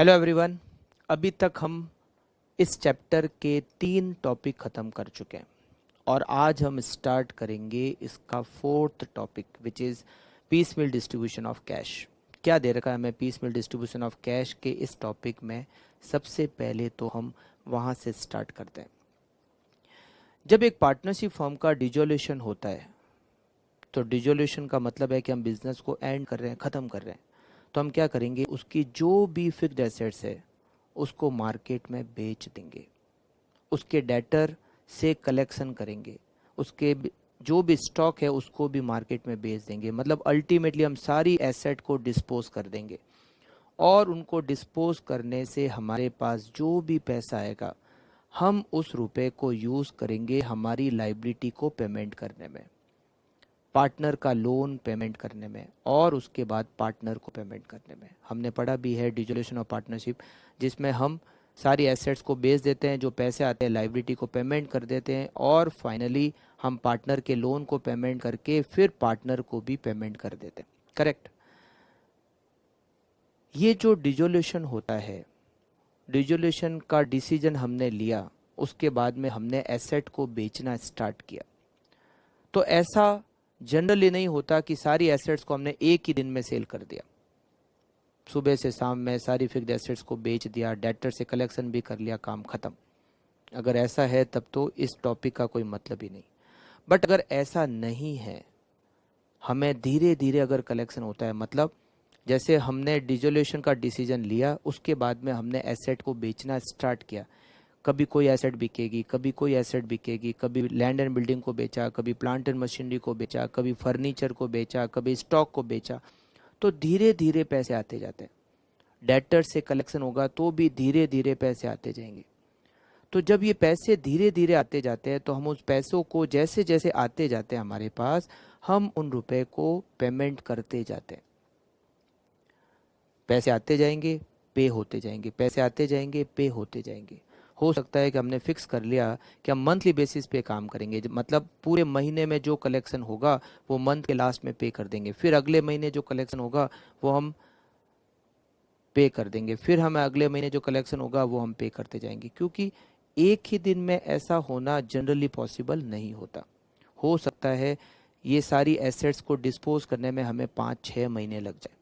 Hello everyone. अभी तक हम इस चैप्टर के 3 टॉपिक ख़त्म कर चुके हैं और आज हम स्टार्ट करेंगे इसका 4th topic which is piecemeal distribution of cash. क्या दे रखा है हमें piecemeal distribution of cash के इस टॉपिक में? सबसे पहले तो हम वहाँ से स्टार्ट करते हैं। जब एक पार्टनरशिप फर्म का डिजोल्यूशन होता है तो डिजोल्यूशन का मतलब है कि हम बिजनेस को एंड कर रहे हैं, ख़त्म कर रहे हैं। तो हम क्या करेंगे, उसकी जो भी फिक्स्ड एसेट्स है उसको मार्केट में बेच देंगे, उसके डेटर से कलेक्शन करेंगे, उसके जो भी स्टॉक है उसको भी मार्केट में बेच देंगे। मतलब अल्टीमेटली हम सारी एसेट को डिस्पोज कर देंगे और उनको डिस्पोज करने से हमारे पास जो भी पैसा आएगा हम उस रुपए को यूज़ करेंगे हमारी लाइबिलिटी को पेमेंट करने में, पार्टनर का लोन पेमेंट करने में और उसके बाद पार्टनर को पेमेंट करने में। हमने पढ़ा भी है डिसोल्यूशन ऑफ पार्टनरशिप, जिसमें हम सारी एसेट्स को बेच देते हैं, जो पैसे आते हैं लाइबिलिटी को पेमेंट कर देते हैं और फाइनली हम पार्टनर के लोन को पेमेंट करके फिर पार्टनर को भी पेमेंट कर देते हैं। करेक्ट। ये जो डिसोल्यूशन होता है, डिसोल्यूशन का डिसीजन हमने लिया, उसके बाद में हमने एसेट को बेचना स्टार्ट किया। तो ऐसा जनरली नहीं होता कि सारी एसेट्स को हमने एक ही दिन में सेल कर दिया, सुबह से शाम में सारी फिक्स्ड एसेट्स को बेच दिया, डेटर से कलेक्शन भी कर लिया, काम खत्म। अगर ऐसा है तब तो इस टॉपिक का कोई मतलब ही नहीं। बट अगर ऐसा नहीं है, हमें धीरे धीरे अगर कलेक्शन होता है, मतलब जैसे हमने डिसोल्यूशन का डिसीजन लिया, उसके बाद में हमने एसेट को बेचना स्टार्ट किया, कभी कोई एसेट बिकेगी, कभी कोई एसेट बिकेगी, कभी लैंड एंड बिल्डिंग को बेचा, कभी प्लांट एंड मशीनरी को बेचा, कभी फर्नीचर को बेचा, कभी स्टॉक को बेचा, तो धीरे धीरे पैसे आते जाते हैं। डेटर से कलेक्शन होगा तो भी धीरे धीरे पैसे आते जाएंगे। तो जब ये पैसे धीरे धीरे आते जाते हैं तो हम उस पैसों को जैसे जैसे आते जाते हैं हमारे पास, हम उन रुपए को पेमेंट करते जाते हैं। पैसे आते जाएंगे, पे होते जाएंगे, पैसे आते जाएंगे, पे होते जाएंगे। हो सकता है कि हमने फिक्स कर लिया कि हम मंथली बेसिस पे काम करेंगे, मतलब पूरे महीने में जो कलेक्शन होगा वो मंथ के लास्ट में पे कर देंगे, फिर अगले महीने जो कलेक्शन होगा वो हम पे कर देंगे, फिर हमें अगले महीने जो कलेक्शन होगा वो हम पे करते जाएंगे। क्योंकि एक ही दिन में ऐसा होना जनरली पॉसिबल नहीं होता। हो सकता है ये सारी एसेट्स को डिस्पोज करने में हमें 5-6 महीने लग जाए।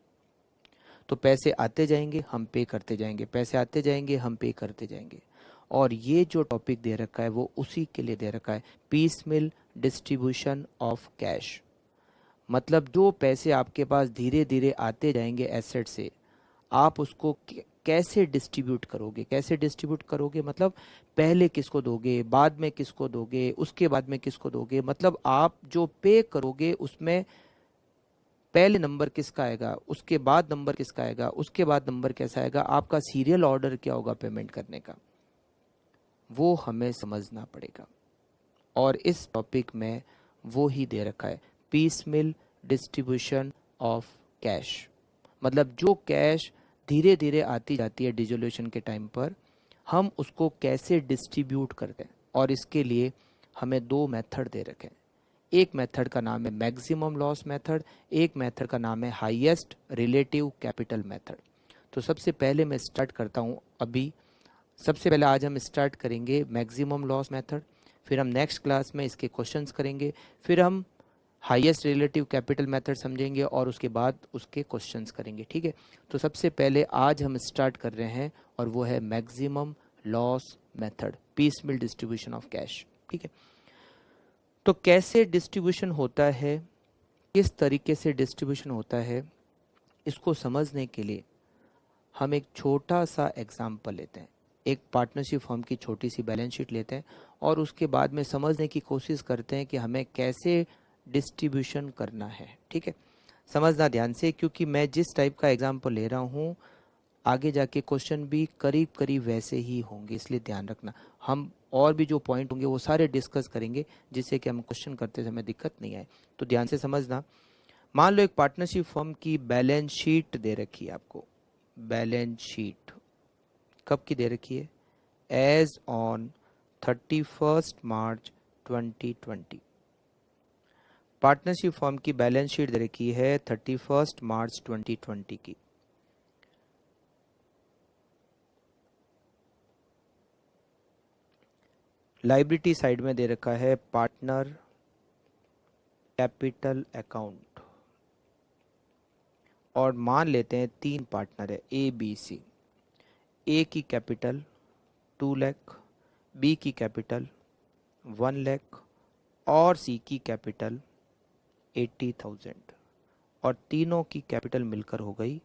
तो पैसे आते जाएंगे, हम पे करते जाएंगे, पैसे आते जाएंगे, हम पे करते जाएंगे। और ये जो टॉपिक दे रखा है वो उसी के लिए दे रखा है, piecemeal distribution of cash. मतलब जो पैसे आपके पास धीरे धीरे आते जाएंगे एसेट से, आप उसको कैसे डिस्ट्रीब्यूट करोगे, कैसे डिस्ट्रीब्यूट करोगे, मतलब पहले किसको दोगे, बाद में किसको दोगे, उसके बाद में किसको दोगे। मतलब आप जो पे करोगे उसमें पहले नंबर किसका आएगा, उसके बाद नंबर किसका आएगा, उसके बाद नंबर कैसा आएगा, आपका सीरियल ऑर्डर क्या होगा पेमेंट करने का, वो हमें समझना पड़ेगा। और इस टॉपिक में वो ही दे रखा है, piecemeal distribution of cash. मतलब जो कैश धीरे धीरे आती जाती है डिसोल्यूशन के टाइम पर, हम उसको कैसे डिस्ट्रीब्यूट करते हैं। और इसके लिए हमें 2 मेथड दे रखे हैं। एक मेथड का नाम है मैक्सिमम लॉस मेथड, एक मेथड का नाम है हाईएस्ट रिलेटिव कैपिटल मेथड। तो सबसे पहले मैं स्टार्ट करता हूँ अभी। सबसे पहले आज हम स्टार्ट करेंगे मैक्सिमम लॉस मेथड, फिर हम नेक्स्ट क्लास में इसके क्वेश्चंस करेंगे, फिर हम हाईएस्ट रिलेटिव कैपिटल मेथड समझेंगे और उसके बाद उसके क्वेश्चंस करेंगे। ठीक है, तो सबसे पहले आज हम स्टार्ट कर रहे हैं और वो है maximum loss method, piecemeal distribution of cash. ठीक है, तो कैसे डिस्ट्रीब्यूशन होता है, किस तरीके से डिस्ट्रीब्यूशन होता है, इसको समझने के लिए हम एक छोटा सा एग्जाम्पल लेते हैं। एक पार्टनरशिप फर्म की छोटी सी बैलेंस शीट लेते हैं और उसके बाद में समझने की कोशिश करते हैं कि हमें कैसे डिस्ट्रीब्यूशन करना है। ठीक है, समझना ध्यान से, क्योंकि मैं जिस टाइप का एग्जाम्पल ले रहा हूँ आगे जाके क्वेश्चन भी करीब करीब वैसे ही होंगे, इसलिए ध्यान रखना। हम और भी जो पॉइंट होंगे वो सारे डिस्कस करेंगे जिससे कि हम क्वेश्चन करते समय दिक्कत नहीं आए। तो ध्यान से समझना। मान लो एक पार्टनरशिप फर्म की बैलेंस शीट दे रखी है आपको। बैलेंस शीट कब की दे रखी है? As on 31 March 2020। Partnership firm की बैलेंस शीट दे रखी है 31 मार्च 2020 की। लाइबिलिटी साइड में दे रखा है पार्टनर कैपिटल अकाउंट, और मान लेते हैं 3 पार्टनर है ए बी सी। ए की कैपिटल 2 लाख, बी की कैपिटल 1 लाख और सी की कैपिटल 80,000, और तीनों की कैपिटल मिलकर हो गई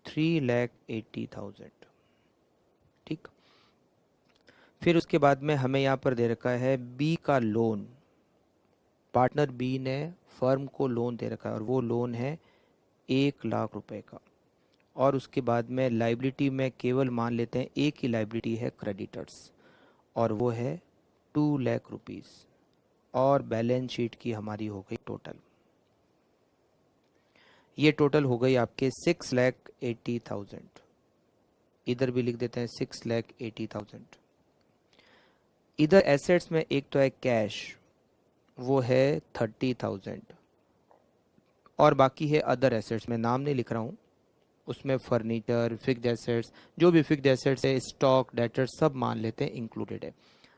3,80,000। ठीक। फिर उसके बाद में हमें यहाँ पर दे रखा है बी का लोन। पार्टनर बी ने फर्म को लोन दे रखा है और वो लोन है 1,00,000 रुपए का। और उसके बाद में लाइबिलिटी में केवल मान लेते हैं ए की लाइबिलिटी है क्रेडिटर्स, और वो है 2,00,000 रुपीज़। और बैलेंस शीट की हमारी हो गई टोटल, ये टोटल हो गई आपके 6,80,000। इधर भी लिख देते हैं 6,80,000। इधर एसेट्स में एक तो है कैश, वो है 30,000, और बाकी है अदर एसेट्स, में नाम नहीं लिख रहा हूँ, उसमें फर्नीचर, फिक्स्ड एसेट्स, जो भी फिक्स्ड एसेट्स है, स्टॉक, डेटर्स, सब मान लेते हैं इंक्लूडेड है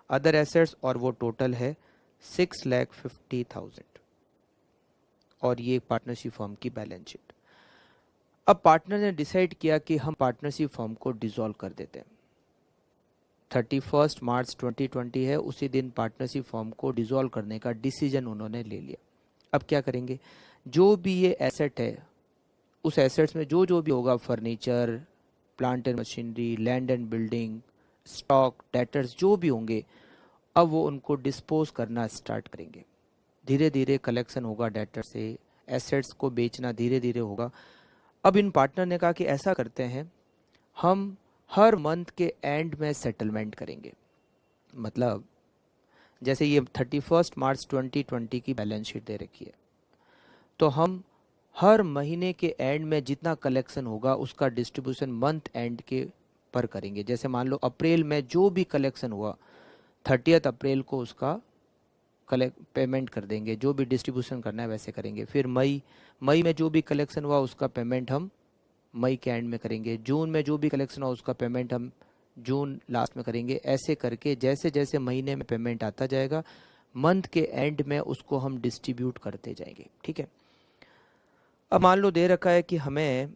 अदर एसेट्स, और वो टोटल है 6,50,000। और ये पार्टनरशिप फर्म की बैलेंस शीट। अब पार्टनर ने डिसाइड किया कि हम पार्टनरशिप फर्म को डिसॉल्व कर देते हैं। 31 मार्च 2020 है, उसी दिन पार्टनरशिप फर्म को डिसॉल्व करने का डिसीजन उन्होंने ले लिया। अब क्या करेंगे, जो भी ये एसेट है, उस एसेट्स में जो जो भी होगा, furniture, plant and machinery, land and building, stock, debtors, जो भी होंगे, अब वो उनको डिस्पोज करना स्टार्ट करेंगे। धीरे धीरे कलेक्शन होगा डेटर से, एसेट्स को बेचना धीरे धीरे होगा। अब इन पार्टनर ने कहा कि ऐसा करते हैं, हम हर मंथ के एंड में सेटलमेंट करेंगे। मतलब जैसे ये 31 मार्च 2020 की बैलेंस शीट दे रखी है, तो हम हर महीने के एंड में जितना कलेक्शन होगा उसका डिस्ट्रीब्यूशन मंथ एंड के पर करेंगे। जैसे मान लो अप्रैल में जो भी कलेक्शन हुआ, 30 अप्रैल को उसका पेमेंट कर देंगे, जो भी डिस्ट्रीब्यूशन करना है वैसे करेंगे। फिर मई में जो भी कलेक्शन हुआ उसका पेमेंट हम मई के एंड में करेंगे। जून में जो भी कलेक्शन हुआ उसका पेमेंट हम जून लास्ट में करेंगे। ऐसे करके जैसे जैसे महीने में पेमेंट आता जाएगा, मंथ के एंड में उसको हम डिस्ट्रीब्यूट करते जाएंगे। ठीक है। अब मान लो दे रखा है कि हमें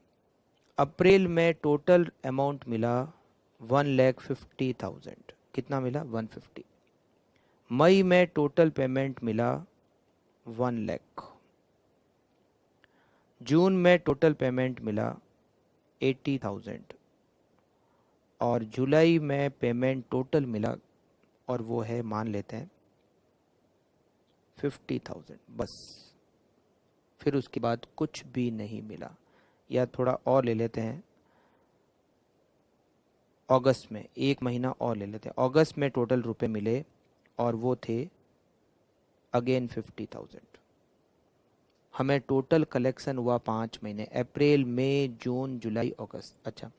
अप्रैल में टोटल अमाउंट मिला 1,50,000। कितना मिला? 150। मई में टोटल पेमेंट मिला 1 लाख। जून में टोटल पेमेंट मिला 80,000, और जुलाई में पेमेंट टोटल मिला, और वो है मान लेते हैं 50,000 बस। फिर उसके बाद कुछ भी नहीं मिला। या थोड़ा और ले लेते हैं, अगस्त में, एक महीना और ले लेते हैं। अगस्त में टोटल रुपए मिले और वो थे अगेन 50,000। हमें टोटल कलेक्शन हुआ 5 महीने, अप्रैल, मई, जून, जुलाई, अगस्त। अच्छा,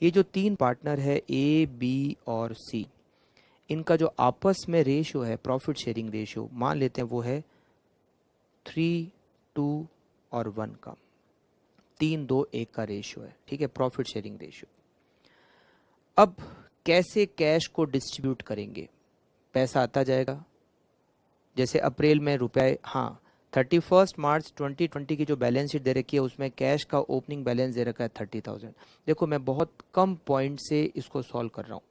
ये जो 3 पार्टनर है ए, बी और सी, इनका जो आपस में रेशियो है, प्रॉफिट शेयरिंग रेशियो, मान लेते हैं वो है 3, 2 और 1 का, 3, 2, 1 का रेशियो है। ठीक है, प्रॉफिट शेयरिंग रेशियो। अब कैसे कैश को डिस्ट्रीब्यूट करेंगे? पैसा आता जाएगा, जैसे अप्रैल में रुपए, हाँ, 31 मार्च 2020 की जो बैलेंस शीट दे रखी है उसमें कैश का ओपनिंग बैलेंस दे रखा है 30,000। देखो मैं बहुत कम पॉइंट से इसको सॉल्व कर रहा हूँ,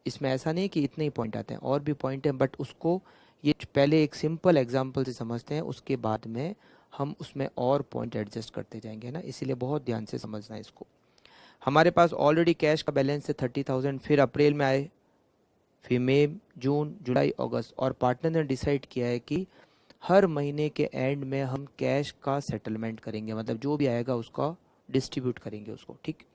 इसमें ऐसा नहीं कि इतने ही पॉइंट आते हैं, और भी पॉइंट हैं, बट उसको ये पहले एक सिंपल एग्जांपल से समझते हैं, उसके बाद में हम उसमें और पॉइंट एडजस्ट करते जाएंगे ना, इसीलिए बहुत ध्यान से समझना है इसको। हमारे पास ऑलरेडी कैश का बैलेंस है 30,000, फिर अप्रैल में आए, फिर मई, जून, जुलाई, अगस्त, और पार्टनर ने डिसाइड किया है कि हर महीने के एंड में हम कैश का सेटलमेंट करेंगे, मतलब जो भी आएगा उसका डिस्ट्रीब्यूट करेंगे उसको। ठीक,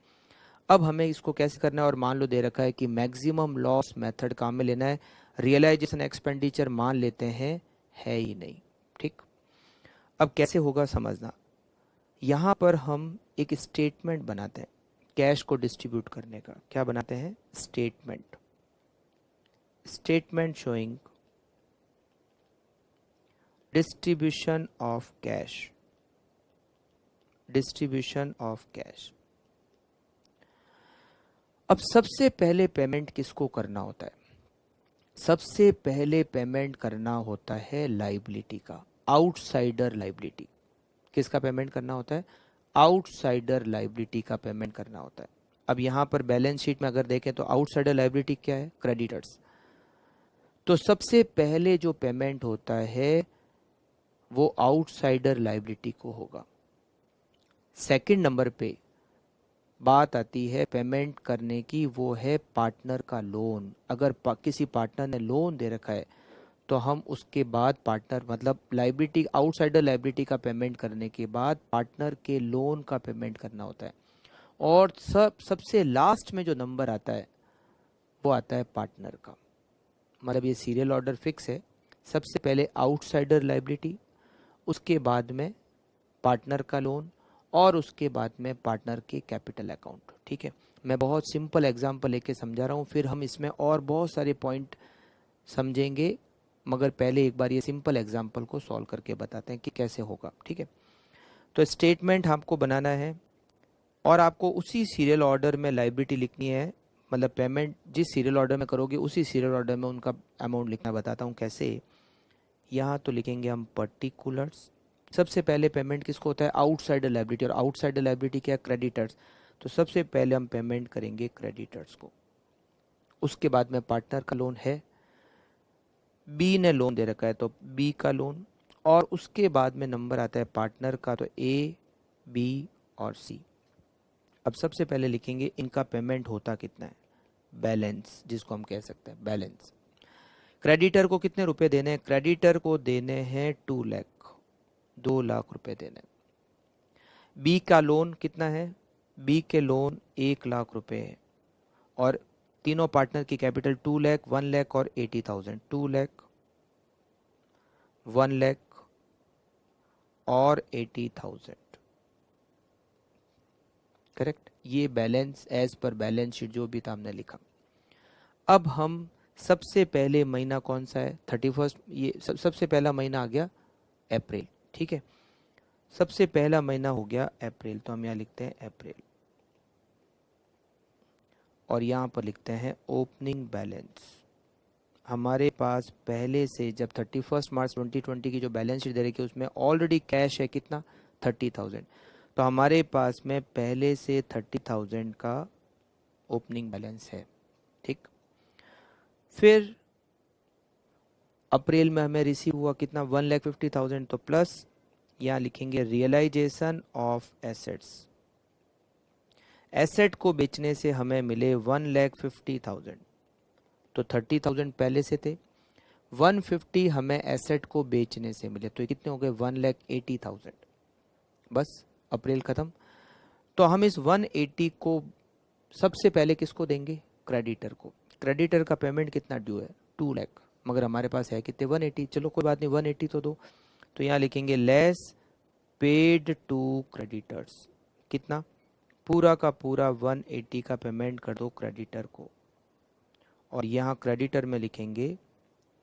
अब हमें इसको कैसे करना है, और मान लो दे रखा है कि मैक्सिमम लॉस मेथड काम में लेना है, रियलाइजेशन एक्सपेंडिचर मान लेते हैं है ही नहीं। ठीक, अब कैसे होगा समझना। यहाँ पर हम एक स्टेटमेंट बनाते हैं कैश को डिस्ट्रीब्यूट करने का। क्या बनाते हैं? Statement. Statement showing distribution of cash. Distribution of cash. अब सबसे पहले पेमेंट किसको करना होता है? सबसे पहले पेमेंट करना होता है लाइबिलिटी का, आउटसाइडर लाइबिलिटी। किसका पेमेंट करना होता है? आउटसाइडर लाइबिलिटी का पेमेंट करना होता है। अब यहाँ पर बैलेंस शीट में अगर देखें तो आउटसाइडर लाइबिलिटी क्या है? क्रेडिटर्स। तो सबसे पहले जो पेमेंट होता है वो आउटसाइडर लाइबिलिटी को होगा। सेकंड नंबर पे बात आती है पेमेंट करने की, वो है पार्टनर का लोन। अगर किसी पार्टनर ने लोन दे रखा है तो हम उसके बाद पार्टनर मतलब लाइबिलिटी, आउटसाइडर लाइबिलिटी का पेमेंट करने के बाद पार्टनर के लोन का पेमेंट करना होता है। और सबसे लास्ट में जो नंबर आता है वो आता है पार्टनर का। मतलब ये सीरियल ऑर्डर फिक्स है। सबसे पहले आउटसाइडर लाइबिलिटी, उसके बाद में पार्टनर का लोन, और उसके बाद में पार्टनर के कैपिटल अकाउंट। ठीक है, मैं बहुत सिंपल एग्जांपल लेके समझा रहा हूँ, फिर हम इसमें और बहुत सारे पॉइंट समझेंगे, मगर पहले एक बार ये सिंपल एग्जांपल को सॉल्व करके बताते हैं कि कैसे होगा। ठीक है, तो स्टेटमेंट आपको बनाना है और आपको उसी सीरियल ऑर्डर में लाइबिलिटी लिखनी है। मतलब पेमेंट जिस सीरियल ऑर्डर में करोगे उसी सीरियल ऑर्डर में उनका अमाउंट लिखना बताता हूँ कैसे। यहाँ तो लिखेंगे हम पर्टिकुलर्स। सबसे पहले पेमेंट किसको होता है? Outsider liability. और आउटसाइडर लायबिलिटी क्या है? क्रेडिटर्स। तो सबसे पहले हम पेमेंट करेंगे क्रेडिटर्स को। उसके बाद में पार्टनर का लोन है, बी ने लोन दे रखा है तो बी का लोन, और उसके बाद में नंबर आता है पार्टनर का, तो ए, बी और सी। अब सबसे पहले लिखेंगे इनका पेमेंट होता कितना है, बैलेंस, जिसको हम कह सकते हैं बैलेंस। क्रेडिटर को कितने रुपए देने हैं? क्रेडिटर को देने हैं 2 लाख, 2 लाख रुपए देने। बी का लोन कितना है? बी के लोन 1 लाख रुपए है, और तीनों पार्टनर की कैपिटल 2 लाख, 1 लाख और 80,000। 2 लाख, 1 लाख और 80,000। करेक्ट, ये बैलेंस एज पर बैलेंस शीट जो भी था हमने लिखा। अब हम सबसे पहले महीना कौन सा है? 31st। ये सबसे पहला महीना आ गया अप्रैल। ठीक है, सबसे पहला महीना हो गया अप्रैल, तो हम यहाँ लिखते हैं अप्रैल, और यहाँ पर लिखते हैं ओपनिंग बैलेंस। हमारे पास पहले से जब 31 मार्च 2020 की जो बैलेंस शीट दे रखी है उसमें ऑलरेडी कैश है कितना? 30,000। तो हमारे पास में पहले से 30,000 का ओपनिंग बैलेंस है। ठीक, फिर अप्रैल में हमें रिसीव हुआ कितना? 1,50,000। तो प्लस यहाँ लिखेंगे रियलाइजेशन ऑफ एसेट्स। एसेट को बेचने से हमें मिले 1,50,000। तो 30,000 पहले से थे, 150 हमें एसेट को बेचने से मिले, तो ये कितने हो गए? 1,80,000। बस अप्रैल खत्म। तो हम इस 180 को सबसे पहले किसको देंगे? क्रेडिटर को। क्रेडिटर का पेमेंट कितना ड्यू है? 2 लाख, मगर हमारे पास है कितने? 180। चलो कोई बात नहीं, 180 तो दो। तो यहाँ लिखेंगे लेस पेड टू क्रेडिटर्स। कितना? पूरा का पूरा 180 का पेमेंट कर दो क्रेडिटर को, और यहाँ क्रेडिटर में लिखेंगे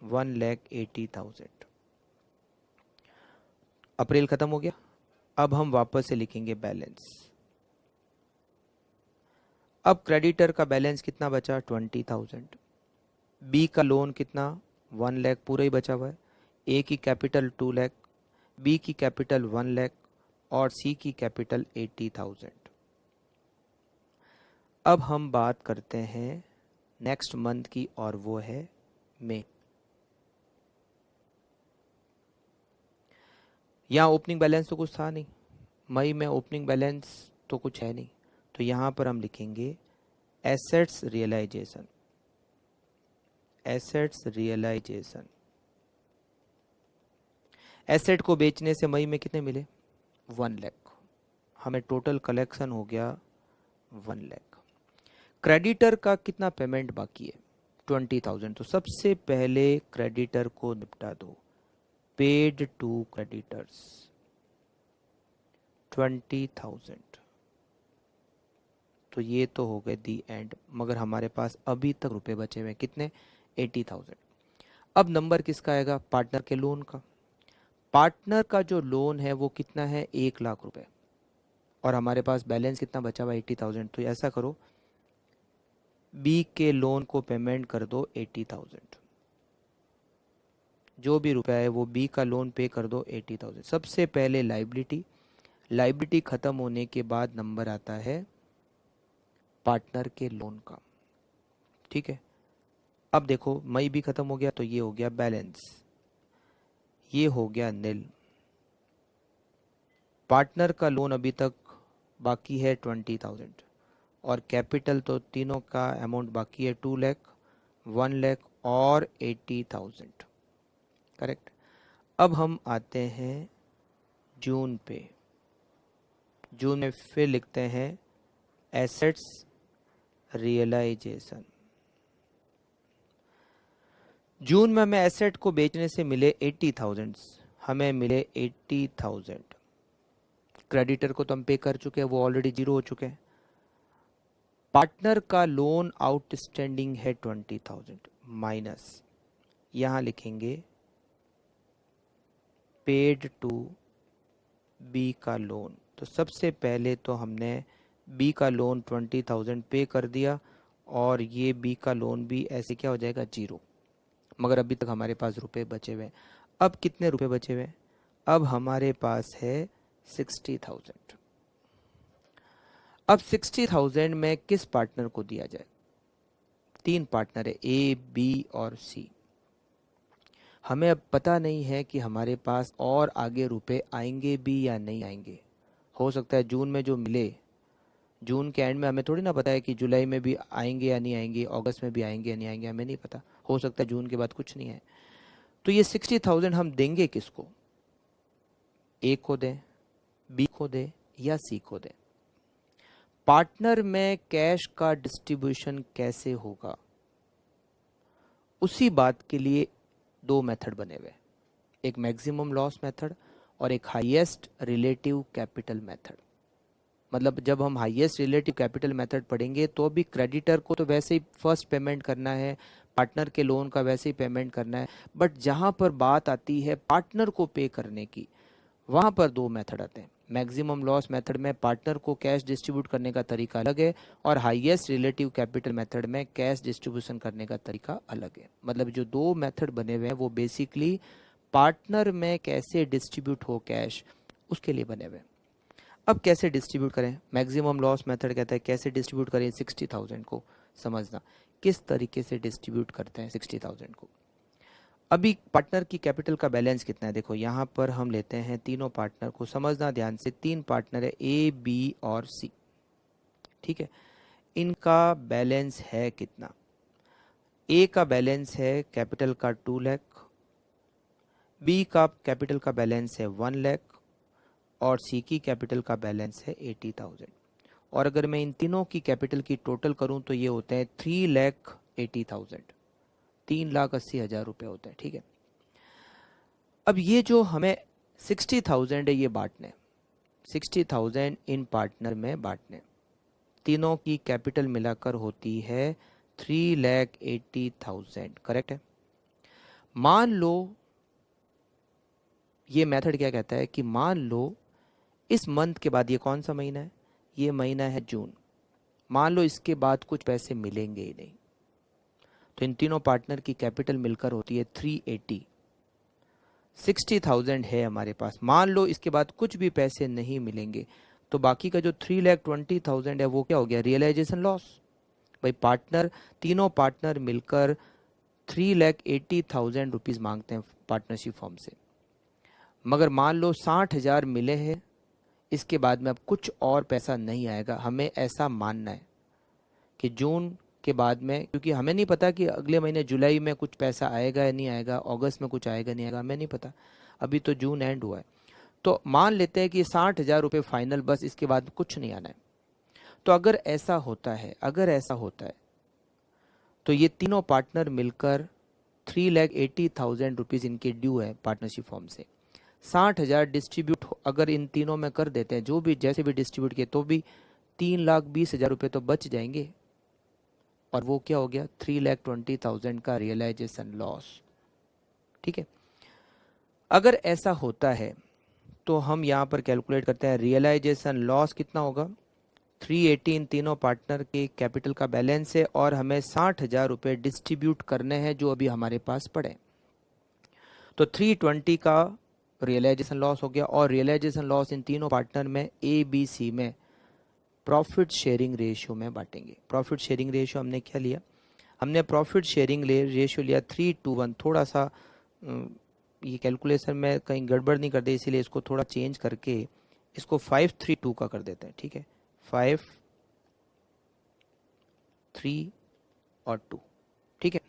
1,80,000। अप्रैल खत्म हो गया। अब हम वापस से लिखेंगे बैलेंस। अब क्रेडिटर का बैलेंस कितना बचा? 20,000। बी का लोन कितना? 1 लाख पूरा ही बचा हुआ है। ए की कैपिटल 2 लाख, बी की कैपिटल 1 लाख और सी की कैपिटल 80,000। अब हम बात करते हैं नेक्स्ट मंथ की, और वो है मई। यहाँ ओपनिंग बैलेंस तो कुछ था नहीं, मई में ओपनिंग बैलेंस तो कुछ है नहीं, तो यहाँ पर हम लिखेंगे assets realisation. Assets realisation, asset को बेचने से मई में कितने मिले? 1 लाख। हमें टोटल कलेक्शन हो गया 1 लाख। क्रेडिटर का कितना पेमेंट बाकी है? 20,000। तो सबसे पहले क्रेडिटर को निपटा दो। Paid to creditors 20,000। तो ये तो हो गए दी एंड, मगर हमारे पास अभी तक रुपए बचे हुए कितने? 80,000। अब नंबर किसका आएगा? पार्टनर के लोन का। पार्टनर का जो लोन है वो कितना है? 1 लाख रुपए, और हमारे पास बैलेंस कितना बचा हुआ? 80,000। तो ऐसा करो, बी के लोन को पेमेंट कर दो 80,000। जो भी रुपया है वो बी का लोन पे कर दो 80,000। सबसे पहले लाइबिलिटी खत्म होने के बाद नंबर आता है पार्टनर के लोन का। ठीक है, अब देखो मई भी खत्म हो गया तो ये हो गया बैलेंस, ये हो गया नील। पार्टनर का लोन अभी तक बाकी है 20,000 और कैपिटल तो तीनों का अमाउंट बाकी है 2 लाख, 1 लाख और 80,000। करेक्ट। अब हम आते हैं जून पे। जून में फिर लिखते हैं एसेट्स रियलाइजेशन। जून में हमें एसेट को बेचने से मिले 80,000, हमें मिले 80,000। क्रेडिटर को तो हम पे कर चुके हैं, वो ऑलरेडी जीरो हो चुके हैं। पार्टनर का लोन आउटस्टैंडिंग है 20,000 माइनस, यहां लिखेंगे पेड टू बी का लोन। तो सबसे पहले तो हमने बी का लोन 20,000 पे कर दिया और ये बी का लोन भी ऐसे क्या हो जाएगा जीरो। मगर अभी तक हमारे पास रुपए बचे हुए हैं। अब कितने रुपए बचे हुए हैं? अब हमारे पास है 60,000। अब 60,000 में किस पार्टनर को दिया जाए? 3 पार्टनर है, ए बी और सी। हमें अब पता नहीं है कि हमारे पास और आगे रुपए आएंगे भी या नहीं आएंगे। हो सकता है जून में जो मिले, जून के एंड में हमें थोड़ी ना पता है कि जुलाई में भी आएंगे या नहीं आएंगे, अगस्त में भी आएंगे या नहीं आएंगे, हमें नहीं पता। हो सकता है जून के बाद कुछ नहीं आए। तो ये 60,000 हम देंगे किसको? ए को दें, बी को दें या सी को दें? पार्टनर में कैश का डिस्ट्रीब्यूशन कैसे होगा, उसी बात के लिए 2 मेथड बने हुए, एक मैक्सिमम लॉस मेथड और एक हाईएस्ट रिलेटिव कैपिटल मेथड। मतलब जब हम हाईएस्ट रिलेटिव कैपिटल मेथड पढ़ेंगे तो भी क्रेडिटर को तो वैसे ही फर्स्ट पेमेंट करना है, पार्टनर के लोन का वैसे ही पेमेंट करना है, बट जहां पर बात आती है पार्टनर को पे करने की, वहां पर 2 मेथड आते हैं। मैक्सिमम लॉस मेथड में पार्टनर को कैश डिस्ट्रीब्यूट करने का तरीका अलग है और हाईएस्ट रिलेटिव कैपिटल मेथड में कैश डिस्ट्रीब्यूशन करने का तरीका अलग है। मतलब जो 2 मेथड बने हुए हैं वो बेसिकली पार्टनर में कैसे डिस्ट्रीब्यूट हो कैश, उसके लिए बने हुए हैं। अब कैसे डिस्ट्रीब्यूट करें? मैक्सिमम लॉस मेथड कहता है कैसे डिस्ट्रीब्यूट करें 60,000 को। समझना किस तरीके से डिस्ट्रीब्यूट करते हैं 60,000 को। अभी पार्टनर की कैपिटल का बैलेंस कितना है? देखो यहाँ पर हम लेते हैं तीनों पार्टनर को, समझना ध्यान से। 3 पार्टनर है, ए बी और सी। ठीक है, इनका बैलेंस है कितना? ए का बैलेंस है कैपिटल का 2 लाख, बी का कैपिटल का बैलेंस है 1 लाख और सी की कैपिटल का बैलेंस है 80,000। और अगर मैं इन तीनों की कैपिटल की टोटल करूं तो ये होते हैं 3,80,000, 3,80,000 रुपए होते हैं। ठीक है, अब ये जो हमें 60,000 है ये बांटने, 60,000 इन पार्टनर में बांटने, तीनों की कैपिटल मिलाकर होती है 3,80,000। करेक्ट है। मान लो ये मेथड क्या कहता है कि मान लो इस मंथ के बाद, ये कौन सा महीना है? ये महीना है जून। मान लो इसके बाद कुछ पैसे मिलेंगे ही नहीं, तो इन तीनों पार्टनर की कैपिटल मिलकर होती है 380। 60,000 है हमारे पास, मान लो इसके बाद कुछ भी पैसे नहीं मिलेंगे, तो बाकी का जो 3,20,000 है वो क्या हो गया? Realisation loss. भाई पार्टनर, तीनों पार्टनर मिलकर 3,80,000 रुपीज मांगते हैं पार्टनरशिप फॉर्म से, मगर मान लो 60,000 मिले हैं, इसके बाद में अब कुछ और पैसा नहीं आएगा। हमें ऐसा मानना है कि जून के बाद में, क्योंकि हमें नहीं पता कि अगले महीने जुलाई में कुछ पैसा आएगा या नहीं आएगा, अगस्त में कुछ आएगा नहीं आएगा, हमें नहीं पता। अभी तो जून एंड हुआ है, तो मान लेते हैं कि 60,000 रुपये फाइनल, बस इसके बाद कुछ नहीं आना है। तो अगर ऐसा होता है, अगर ऐसा होता है तो ये तीनों पार्टनर मिलकर 3,80,000 रुपीज इनके ड्यू है पार्टनरशिप फॉर्म से। 60,000 डिस्ट्रीब्यूट अगर इन तीनों में कर देते हैं, जो भी जैसे भी डिस्ट्रीब्यूट किए, तो भी 3,20,000 रुपये तो बच जाएंगे। और वो क्या हो गया? 3,20,000 का रियलाइजेशन लॉस। ठीक है, अगर ऐसा होता है तो हम यहाँ पर कैलकुलेट करते हैं रियलाइजेशन लॉस कितना होगा। 380 इन तीनों पार्टनर के कैपिटल का बैलेंस है और हमें 60,000 रुपये डिस्ट्रीब्यूट करने हैं जो अभी हमारे पास पड़े। तो 320 का रियलाइजेशन लॉस हो गया, और रियलाइजेशन लॉस इन तीनों पार्टनर में ए बी सी में प्रॉफिट शेयरिंग रेशियो में बांटेंगे। प्रॉफिट शेयरिंग रेशियो हमने क्या लिया, हमने प्रॉफिट शेयरिंग रेशियो लिया 3:1। थोड़ा सा ये कैलकुलेशन में कहीं गड़बड़ नहीं कर दे, इसीलिए इसको थोड़ा चेंज करके इसको 5:3:2 का कर देते हैं, ठीक है, 5, 3 और 2, ठीक है।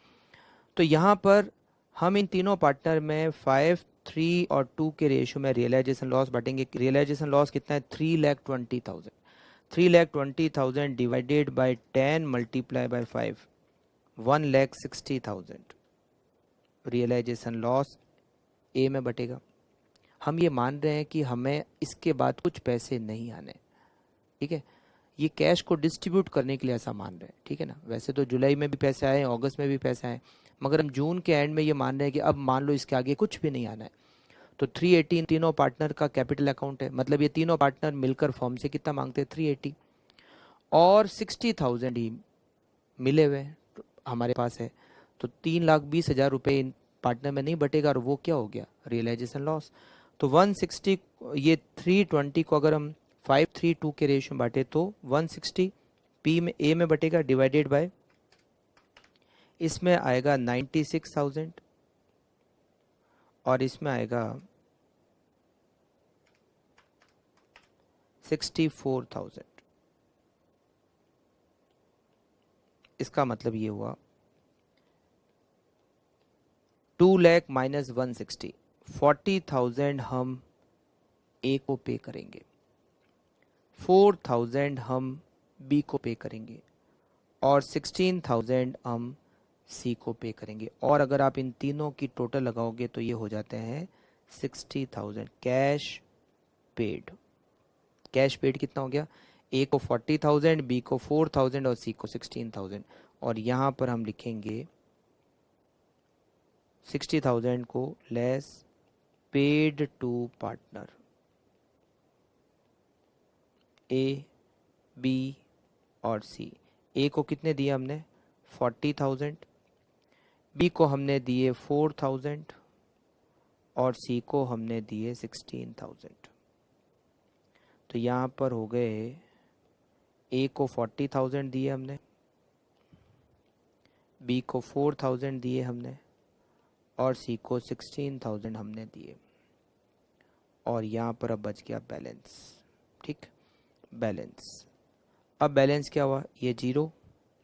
तो यहाँ पर हम इन तीनों पार्टनर में 5, 3 और 2 के रेशियो में रियलाइजेशन लॉस बांटेंगे। रियलाइजेशन लॉस कितना है, 3,20,000। 3,20,000 divided by 10 multiply by 5, 1,60,000 realisation loss A में बटेगा। हम ये मान रहे हैं कि हमें इसके बाद कुछ पैसे नहीं आने, ठीक है, ये कैश को डिस्ट्रीब्यूट करने के लिए ऐसा मान रहे हैं, ठीक है ना। वैसे तो जुलाई में भी पैसे आए, अगस्त में भी पैसे आए, मगर हम जून के एंड में ये मान रहे हैं कि अब मान लो इसके आगे कुछ भी नहीं आना है। तो 380 तीनों पार्टनर का कैपिटल अकाउंट है, मतलब ये तीनों पार्टनर मिलकर फॉर्म से कितना मांगते हैं, 380, और 60,000 ही मिले हुए हैं हमारे पास है। तो 3,20,000 रुपये इन पार्टनर में नहीं बटेगा, और वो क्या हो गया, रियलाइजेशन लॉस। तो 160, ये 320 को अगर हम 5:3:2 के रेशियो में बांटे तो 160 पी में ए में बटेगा, डिवाइडेड बाय इसमें आएगा 96,000 और इसमें आएगा 64,000। इसका मतलब ये हुआ 2 लाख माइनस 160, 40,000 हम ए को पे करेंगे, 4,000 हम बी को पे करेंगे, और 16,000 हम सी को पे करेंगे। और अगर आप इन तीनों की टोटल लगाओगे तो ये हो जाते हैं 60,000 कैश पेड। कैश पेड कितना हो गया, ए को 40,000, बी को 4,000 और सी को 16,000। और यहाँ पर हम लिखेंगे 60,000 को less paid to partner A, B और सी। ए को कितने दिए हमने, 40,000, बी को हमने दिए 4,000 और सी को हमने दिए 16,000। तो यहाँ पर हो गए, ए को 40,000 दिए हमने, बी को 4,000 दिए हमने, और सी को 16,000 हमने दिए। और यहाँ पर अब बच गया बैलेंस, ठीक, बैलेंस। अब बैलेंस क्या हुआ, ये जीरो,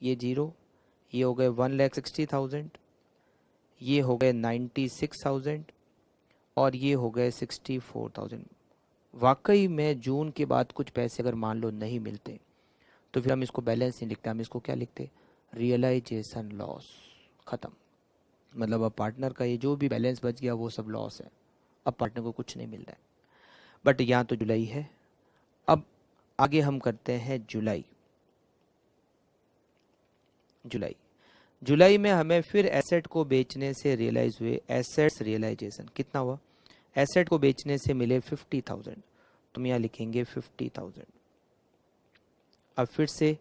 ये जीरो, ये हो गए 1,60,000, ये हो गए 96,000 और ये हो गए 64,000। वाकई में जून के बाद कुछ पैसे अगर मान लो नहीं मिलते तो फिर हम इसको बैलेंस नहीं लिखते, हम इसको क्या लिखते, रियलाइजेशन लॉस, ख़त्म। मतलब अब पार्टनर का ये जो भी बैलेंस बच गया वो सब लॉस है, अब पार्टनर को कुछ नहीं मिल रहा है। बट यहाँ तो जुलाई है। अब आगे हम करते हैं जुलाई। जुलाई में हमें फिर एसेट को बेचने से रियलाइज हुए एसेट्स रियलाइजेशन कितना हुआ, एसेट को बेचने से मिले 50,000, तुम यहाँ लिखेंगे 50,000। अब फिर से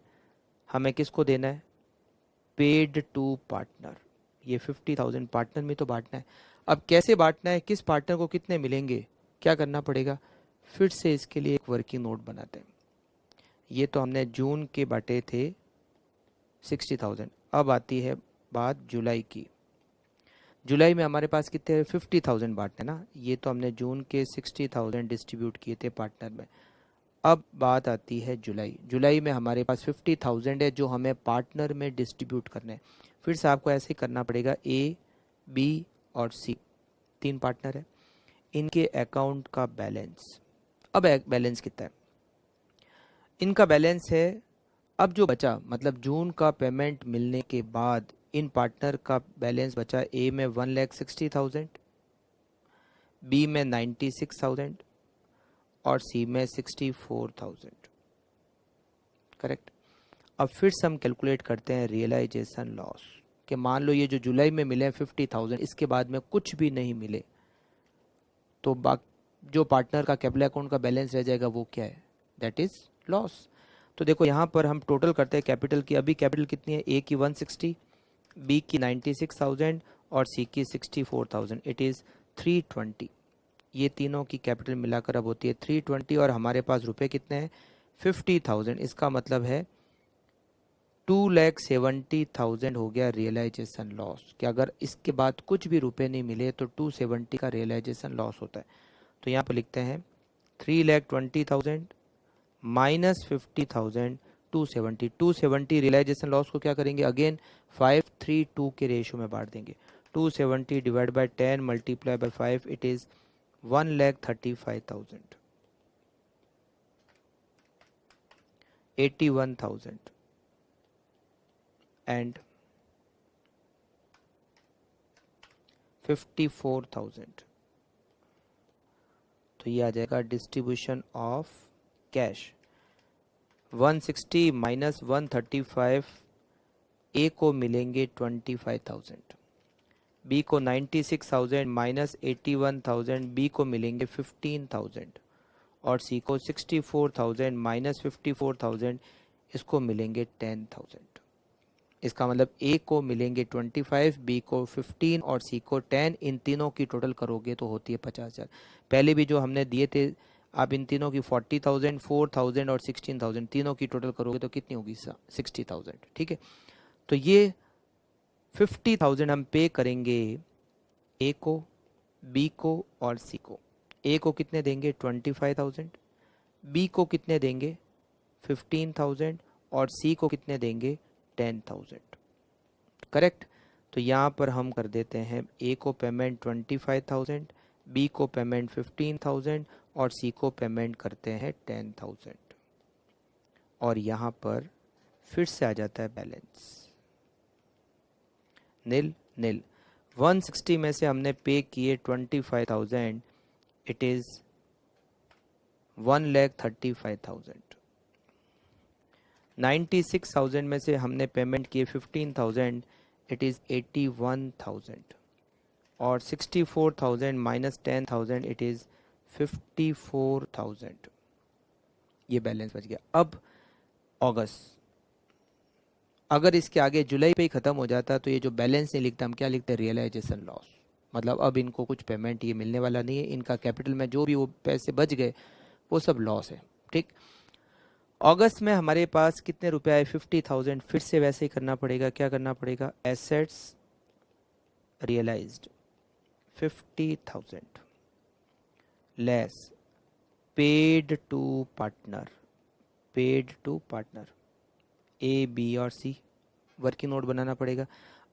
हमें किसको देना है, पेड टू पार्टनर। ये 50,000 पार्टनर में तो बांटना है। अब कैसे बांटना है, किस पार्टनर को कितने मिलेंगे, क्या करना पड़ेगा, फिर से इसके लिए एक वर्किंग नोट बनाते हैं। ये तो हमने जून के बांटे थे 60,000। अब आती है बात जुलाई की। जुलाई में हमारे पास कितने 50,000 बांटने ना, ये तो हमने जून के 60,000 डिस्ट्रीब्यूट किए थे पार्टनर में। अब बात आती है जुलाई में हमारे पास 50,000 है जो हमें पार्टनर में डिस्ट्रीब्यूट करने हैं। फिर से आपको ऐसे ही करना पड़ेगा, ए, बी और सी, 3 पार्टनर है, इनके अकाउंट का बैलेंस। अब बैलेंस कितना है, इनका बैलेंस है, अब जो बचा मतलब जून का पेमेंट मिलने के बाद इन पार्टनर का बैलेंस बचा, ए में 1,60,000, बी में 96,000 और सी में 64,000, करेक्ट। अब फिर से हम कैलकुलेट करते हैं रियलाइजेशन लॉस कि मान लो ये जो जुलाई में मिले 50,000, इसके बाद में कुछ भी नहीं मिले तो जो पार्टनर का कैपिटल अकाउंट का बैलेंस रह जाएगा वो क्या है, दैट इज लॉस। तो देखो यहाँ पर हम टोटल करते हैं कैपिटल की। अभी कैपिटल कितनी है, ए की 160, बी की 96,000 और सी की 64,000, इट इज़ 320, ये तीनों की कैपिटल मिलाकर अब होती है 320 और हमारे पास रुपए कितने हैं 50,000। इसका मतलब है 2,70,000 हो गया रियलाइजेशन लॉस, कि अगर इसके बाद कुछ भी रुपए नहीं मिले तो 270 का रियलाइजेशन लॉस होता है। तो यहाँ पर लिखते हैं 3,20,000 माइनस 50,000, 270। 270 रियलाइजेशन लॉस को क्या करेंगे, अगेन 532 के रेशियो में बांट देंगे। 270 divide by 10 multiply by 5, it is 1,35,000, 81,000 and 54,000। तो ये आ जाएगा डिस्ट्रीब्यूशन ऑफ कैश। 160 माइनस 135, ए को मिलेंगे 25,000, बी को 96,000 माइनस 81,000, बी को मिलेंगे 15,000 और सी को 64,000 माइनस 54,000, इसको मिलेंगे 10,000। इसका मतलब ए को मिलेंगे 25, बी को 15 और सी को 10। इन तीनों की टोटल करोगे तो होती है 50,000। पहले भी जो हमने दिए थे, आप इन तीनों की 40,000, 4,000 और 16,000 तीनों की टोटल करोगे तो कितनी होगी 60,000। ठीक है, तो ये 50,000 हम पे करेंगे ए को, बी को और सी को। ए को कितने देंगे 25,000, बी को कितने देंगे 15,000 और सी को कितने देंगे 10,000। करेक्ट। तो यहाँ पर हम कर देते हैं ए को पेमेंट 25,000, बी को पेमेंट 15,000 और सी को पेमेंट करते हैं 10,000। और यहाँ पर फिर से आ जाता है बैलेंस नील नील। 160 में से हमने पे किए 25,000, इट इज 1,35,000। 96,000 में से हमने पेमेंट किए 15,000, इट इज 81,000 और 64,000 माइनस 10,000, इट इज 54,000। ये बैलेंस बच गया। अब अगस्त, अगर इसके आगे जुलाई पे ही खत्म हो जाता तो ये जो बैलेंस नहीं लिखता, हम क्या लिखते, रियलाइजेशन लॉस। मतलब अब इनको कुछ पेमेंट ये मिलने वाला नहीं है, इनका कैपिटल में जो भी वो पैसे बच गए वो सब लॉस है। ठीक, अगस्त में हमारे पास कितने रुपए आए 50,000। फिर से वैसे ही करना पड़ेगा, क्या करना पड़ेगा, assets realised 50,000 less paid to partner, paid to partner A B और सी, वर्किंग नोट बनाना पड़ेगा।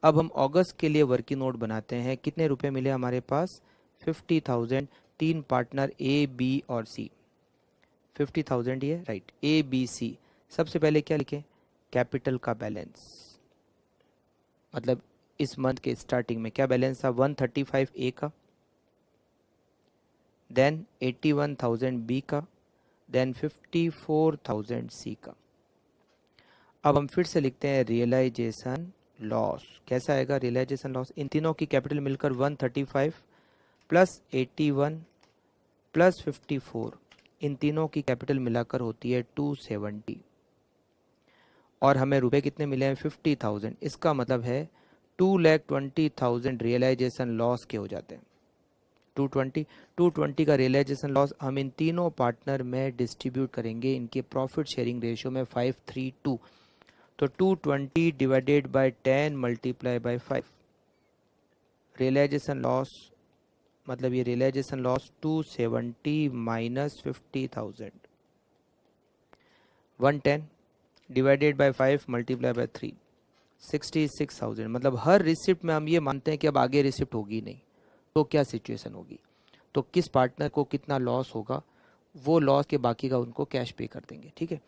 अब हम अगस्त के लिए वर्किंग नोट बनाते हैं। कितने रुपए मिले हमारे पास 50,000, तीन पार्टनर ए बी और सी। 50,000 ये राइट, ए बी सी। सबसे पहले क्या लिखें, कैपिटल का बैलेंस, मतलब इस मंथ के स्टार्टिंग में क्या बैलेंस था 135 ए का, देन 81,000 बी का, देन 54,000 सी का। अब हम फिर से लिखते हैं रियलाइजेशन लॉस। कैसा आएगा रियलाइजेशन लॉस, इन तीनों की कैपिटल मिलकर 135 प्लस 81 प्लस 54, इन तीनों की कैपिटल मिलाकर होती है 270 और हमें रुपए कितने मिले हैं 50,000। इसका मतलब है 2,20,000 रियलाइजेशन लॉस के हो जाते हैं। 220 का रियलाइजेशन लॉस हम इन तीनों पार्टनर में डिस्ट्रीब्यूट करेंगे इनके प्रॉफिट शेयरिंग रेशियो में 532। तो 220 divided by 10 multiply by 5, realisation loss, मतलब ये realisation loss 270 minus 50,000, 110 divided by 5 multiply by 3, 66,000। मतलब हर रिसिप्ट में हम ये मानते हैं कि अब आगे रिसिप्ट होगी नहीं, तो क्या सिचुएशन होगी, तो किस पार्टनर को कितना लॉस होगा, वो लॉस के बाकी का उनको कैश पे कर देंगे। ठीक है,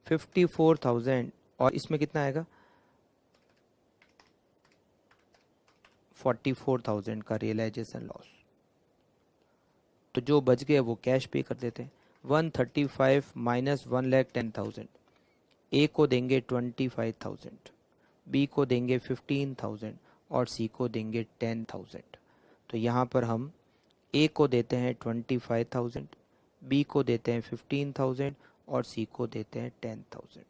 54,000 और इसमें कितना आएगा 44,000 का रियलाइजेशन लॉस, तो जो बच गए वो कैश पे कर देते हैं। 135 माइनस 1,10,000, ए को देंगे 25,000, बी को देंगे 15,000 और सी को देंगे 10,000। तो यहाँ पर हम ए को देते हैं 25,000, बी को देते हैं 15,000 और सी को देते हैं 10,000।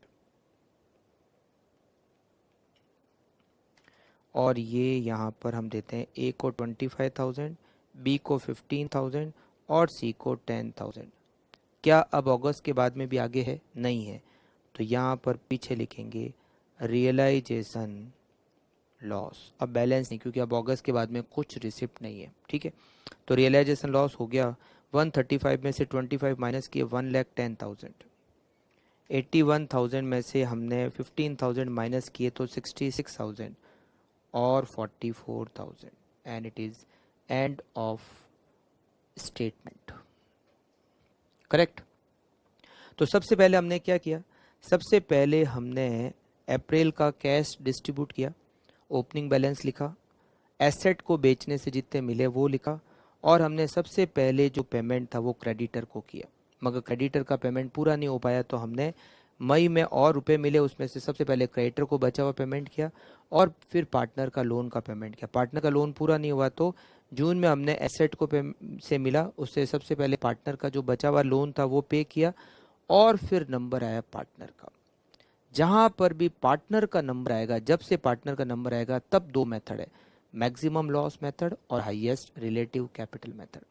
और ये यहाँ पर हम देते हैं ए को 25,000, बी को 15,000 और सी को 10,000। क्या अब अगस्त के बाद में भी आगे है? नहीं है। तो यहाँ पर पीछे लिखेंगे रियलाइजेशन लॉस। अब बैलेंस नहीं, क्योंकि अब अगस्त के बाद में कुछ रिसिप्ट नहीं है, ठीक है। तो रियलाइजेशन लॉस हो गया 135 में से 25 माइनस किए 1,10,000। 81,000 में से हमने 15,000 माइनस किए तो 66,000 और 44,000 and it is end of statement. Correct. तो सबसे पहले हमने क्या किया? सबसे पहले हमने अप्रैल का कैश डिस्ट्रीब्यूट किया, ओपनिंग बैलेंस लिखा, एसेट को बेचने से जितने मिले वो लिखा, और हमने सबसे पहले जो पेमेंट था वो क्रेडिटर को किया। मगर क्रेडिटर का पेमेंट पूरा नहीं हो पाया तो हमने मई में और रुपए मिले, उसमें से सबसे पहले क्रेडिटर को बचा हुआ पेमेंट किया और फिर पार्टनर का लोन का पेमेंट किया। पार्टनर का लोन पूरा नहीं हुआ तो जून में हमने एसेट को से मिला, उससे सबसे पहले पार्टनर का जो बचा हुआ लोन था वो पे किया और फिर नंबर आया पार्टनर का। जहां पर भी पार्टनर का नंबर आएगा, जब से पार्टनर का नंबर आएगा तब दो मेथड है, मैक्सिमम लॉस मेथड और हाईएस्ट रिलेटिव कैपिटल मेथड।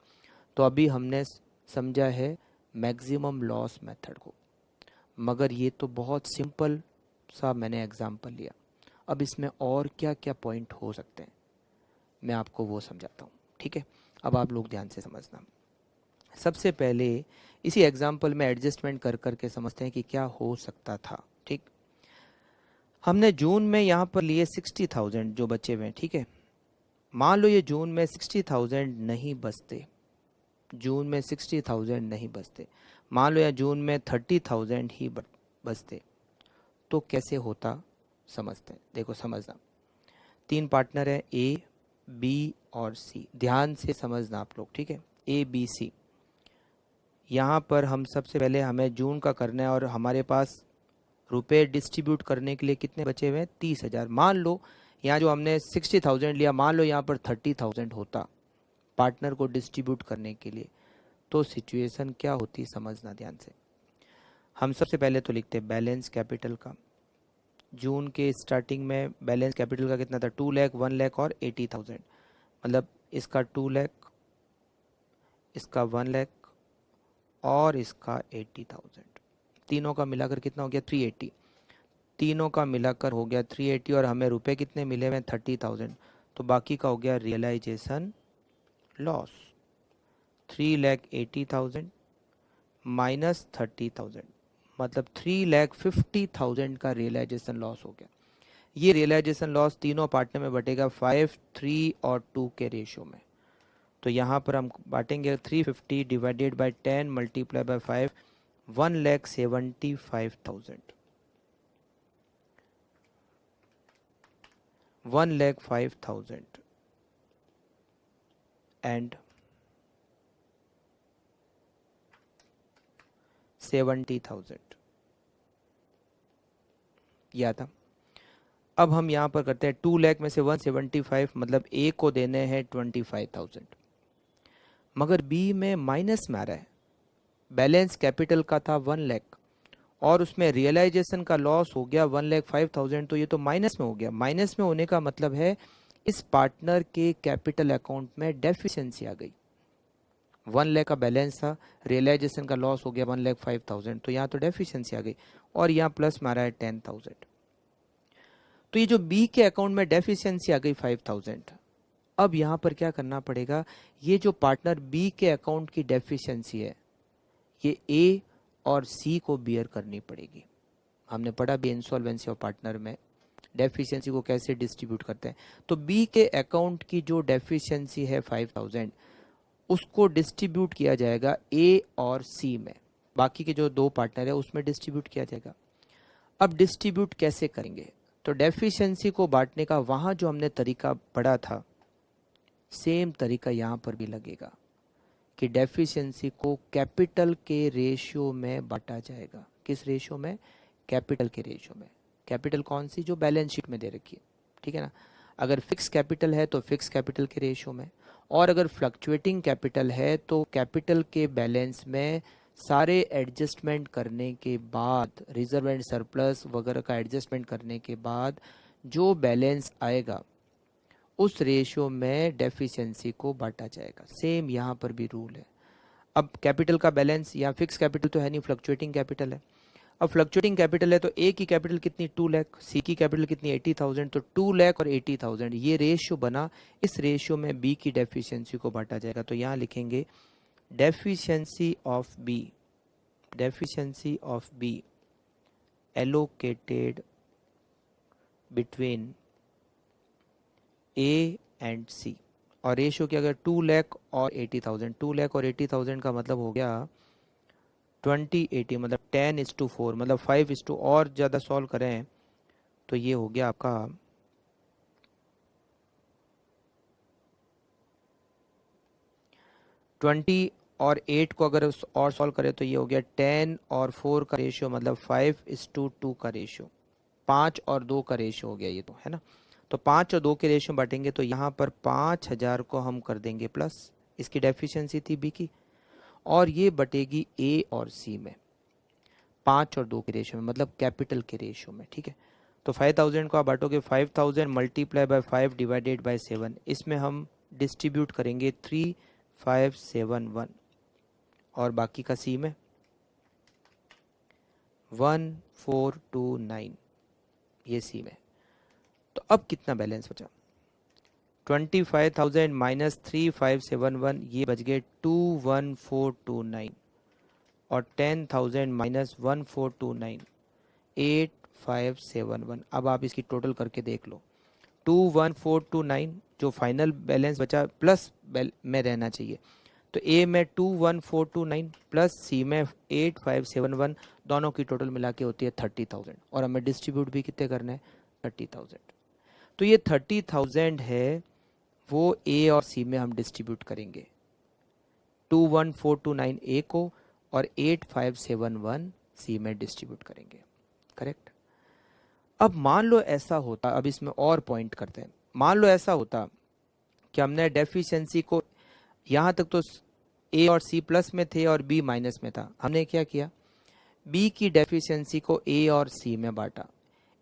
तो अभी हमने समझा है मैक्सिमम लॉस मेथड को, मगर ये तो बहुत सिंपल सा मैंने एग्जांपल लिया। अब इसमें और क्या क्या पॉइंट हो सकते हैं मैं आपको वो समझाता हूँ, ठीक है। अब आप लोग ध्यान से समझना। सबसे पहले इसी एग्जांपल में एडजस्टमेंट कर करके समझते हैं कि क्या हो सकता था, ठीक। हमने जून में यहाँ पर लिए 60,000 जो बचे हुए हैं, ठीक है। मान लो ये जून में 60,000 नहीं बचते, जून में 60,000 नहीं बचते, मान लो या जून में 30,000 ही बचते, तो कैसे होता समझते हैं। देखो समझना, तीन पार्टनर है ए बी और सी, ध्यान से समझना आप लोग, ठीक है। ए बी सी, यहाँ पर हम सबसे पहले हमें जून का करना है और हमारे पास रुपए डिस्ट्रीब्यूट करने के लिए कितने बचे हुए हैं? 30,000। मान लो यहाँ जो हमने 60,000 लिया, मान लो यहाँ पर 30,000 होता पार्टनर को डिस्ट्रीब्यूट करने के लिए, तो सिचुएशन क्या होती समझना ध्यान से। हम सबसे पहले तो लिखते हैं बैलेंस कैपिटल का। जून के स्टार्टिंग में बैलेंस कैपिटल का कितना था? 2 लाख, 1 लाख और 80,000। मतलब इसका 2 लाख, इसका 1 लाख और इसका 80,000, तीनों का मिलाकर कितना हो गया? 380। तीनों का मिलाकर हो गया 380 और हमें रुपए कितने मिले हुए? 30,000। तो बाकी का हो गया रियलाइजेशन लॉस। 3,80,000 माइनस 30,000, मतलब 3,50,000 का रियलाइजेशन लॉस हो गया। ये रियलाइजेशन लॉस तीनों पार्टनर में बटेगा 5, 3 और 2 के रेशियो में। तो यहाँ पर हम बांटेंगे 350 divided by 10 multiply by 5, 1,75,000, 1,05,000 and 70,000 यह था। अब हम यहाँ पर करते हैं 2 लाख में से 175, मतलब ए को देने हैं 25,000, मगर बी में माइनस में आ रहा है। बैलेंस कैपिटल का था 1 लाख और उसमें रियलाइजेशन का लॉस हो गया 1,05,000, तो ये तो माइनस में हो गया। माइनस में होने का मतलब है इस पार्टनर के कैपिटल अकाउंट में डेफिशिएंसी आ गई। 1 लाख का बैलेंस था, रियलाइजेशन का लॉस हो गया 1,05,000, तो यहाँ तो डेफिशिएंसी आ गई और यहाँ प्लस में आ रहा है 10,000। तो ये जो बी के अकाउंट में डेफिशिएंसी आ गई 5,000। अब यहाँ पर क्या करना पड़ेगा? ये जो पार्टनर बी के अकाउंट की डेफिशिएंसी है ये ए और सी को बियर करनी पड़ेगी। हमने पढ़ा भी इंसॉल्वेंसी ऑफ पार्टनर में डेफिशिएंसी को कैसे डिस्ट्रीब्यूट करते हैं। तो बी के अकाउंट की जो डेफिशिएंसी है 5,000, उसको डिस्ट्रीब्यूट किया जाएगा ए और सी में, बाकी के जो दो पार्टनर है उसमें डिस्ट्रीब्यूट किया जाएगा। अब डिस्ट्रीब्यूट कैसे करेंगे? तो डेफिशिएंसी को बांटने का वहां जो हमने तरीका पढ़ा था, सेम तरीका यहाँ पर भी लगेगा कि डेफिशिएंसी को कैपिटल के रेशियो में बांटा जाएगा। किस रेशियो में? कैपिटल के रेशियो में। कैपिटल कौन सी? जो बैलेंस शीट में दे रखी है, ठीक है ना। अगर फिक्स कैपिटल है तो फिक्स कैपिटल के रेशियो में, और अगर फ्लक्चुएटिंग कैपिटल है तो कैपिटल के बैलेंस में सारे एडजस्टमेंट करने के बाद, रिजर्व एंड सरप्लस वगैरह का एडजस्टमेंट करने के बाद जो बैलेंस आएगा उस रेशियो में डेफिशिएंसी को बांटा जाएगा। सेम यहाँ पर भी रूल है। अब कैपिटल का बैलेंस, या फिक्स कैपिटल तो है नहीं, फ्लक्चुएटिंग कैपिटल है। अब फ्लक्चुएटिंग कैपिटल है तो ए की कैपिटल कितनी 2 लाख, सी की कैपिटल कितनी 80,000, तो 2 लाख और 80,000 ये रेशियो बना। इस रेशियो में बी की डेफिशिएंसी को बांटा जाएगा। तो यहाँ लिखेंगे deficiency of B allocated between A and C. और रेशियो की अगर 2 लाख और 80,000, 2 लाख और 80,000 का मतलब हो गया 20/80, मतलब 10:4, मतलब 5 और ज़्यादा सॉल्व करें तो ये हो गया आपका 20 और 8 को अगर और सॉल्व करें तो ये हो गया 10 और 4 का रेशियो, मतलब 5:2 का रेशियो, 5 और 2 का रेशियो हो गया ये, तो है ना। तो 5 और 2 के रेशियो बांटेंगे तो यहाँ पर 5,000 को हम कर देंगे प्लस, इसकी डेफिशिएंसी थी बी की, और ये बटेगी ए और सी में 5 और 2 के रेशियो में, मतलब कैपिटल के रेशियो में, ठीक है। तो 5,000 को आप बांटोगे 5,000 मल्टीप्लाई बाय 5 डिवाइडेड बाय 7, इसमें हम डिस्ट्रीब्यूट करेंगे 3,571, और बाकी का सी में 1,429, ये सी में। तो अब कितना बैलेंस बचा, 25,000 माइनस 3,571, ये बच गए 2,1,429, और 10,000 माइनस 1,429 8,571। अब आप इसकी टोटल करके देख लो, 2,1,429 जो फाइनल बैलेंस बचा प्लस में रहना चाहिए, तो ए में 2,1,429 प्लस सी में 8,571, दोनों की टोटल मिला के होती है 30,000, और हमें डिस्ट्रीब्यूट भी कितने करना है 30,000। तो ये 30,000 है वो ए और सी में हम डिस्ट्रीब्यूट करेंगे, 2,1,429 ए को और 8,571 सी में डिस्ट्रीब्यूट करेंगे, करेक्ट। अब मान लो ऐसा होता, अब इसमें और पॉइंट करते हैं, मान लो ऐसा होता कि हमने डेफिशिएंसी को, यहाँ तक तो ए और सी प्लस में थे और बी माइनस में था, हमने क्या किया, बी की डेफिशिएंसी को ए और सी में बांटा,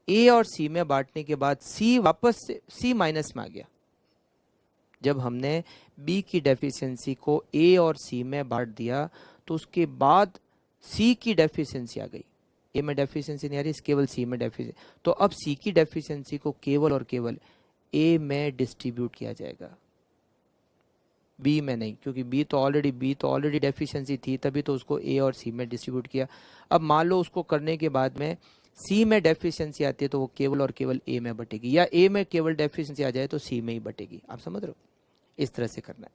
ए और सी में बांटने के बाद सी वापस से सी माइनस में आ गया। जब हमने बी की डेफिशिएंसी को ए और सी में बांट दिया तो उसके बाद सी की डेफिशिएंसी आ गई, ए में डेफिशिएंसी नहीं आ रही, केवल सी में डेफिशिएंसी, तो अब सी की डेफिशिएंसी को केवल और केवल ए में डिस्ट्रीब्यूट किया जाएगा, बी में नहीं, क्योंकि बी तो ऑलरेडी डेफिशिएंसी थी, तभी तो उसको ए और सी में डिस्ट्रीब्यूट किया। अब मान लो उसको करने के बाद में सी में डेफिशिएंसी आती है तो वो केवल और केवल ए में बटेगी, या ए में केवल डेफिशिएंसी आ जाए तो सी में ही बटेगी। आप समझ रहे हो, इस तरह से करना है।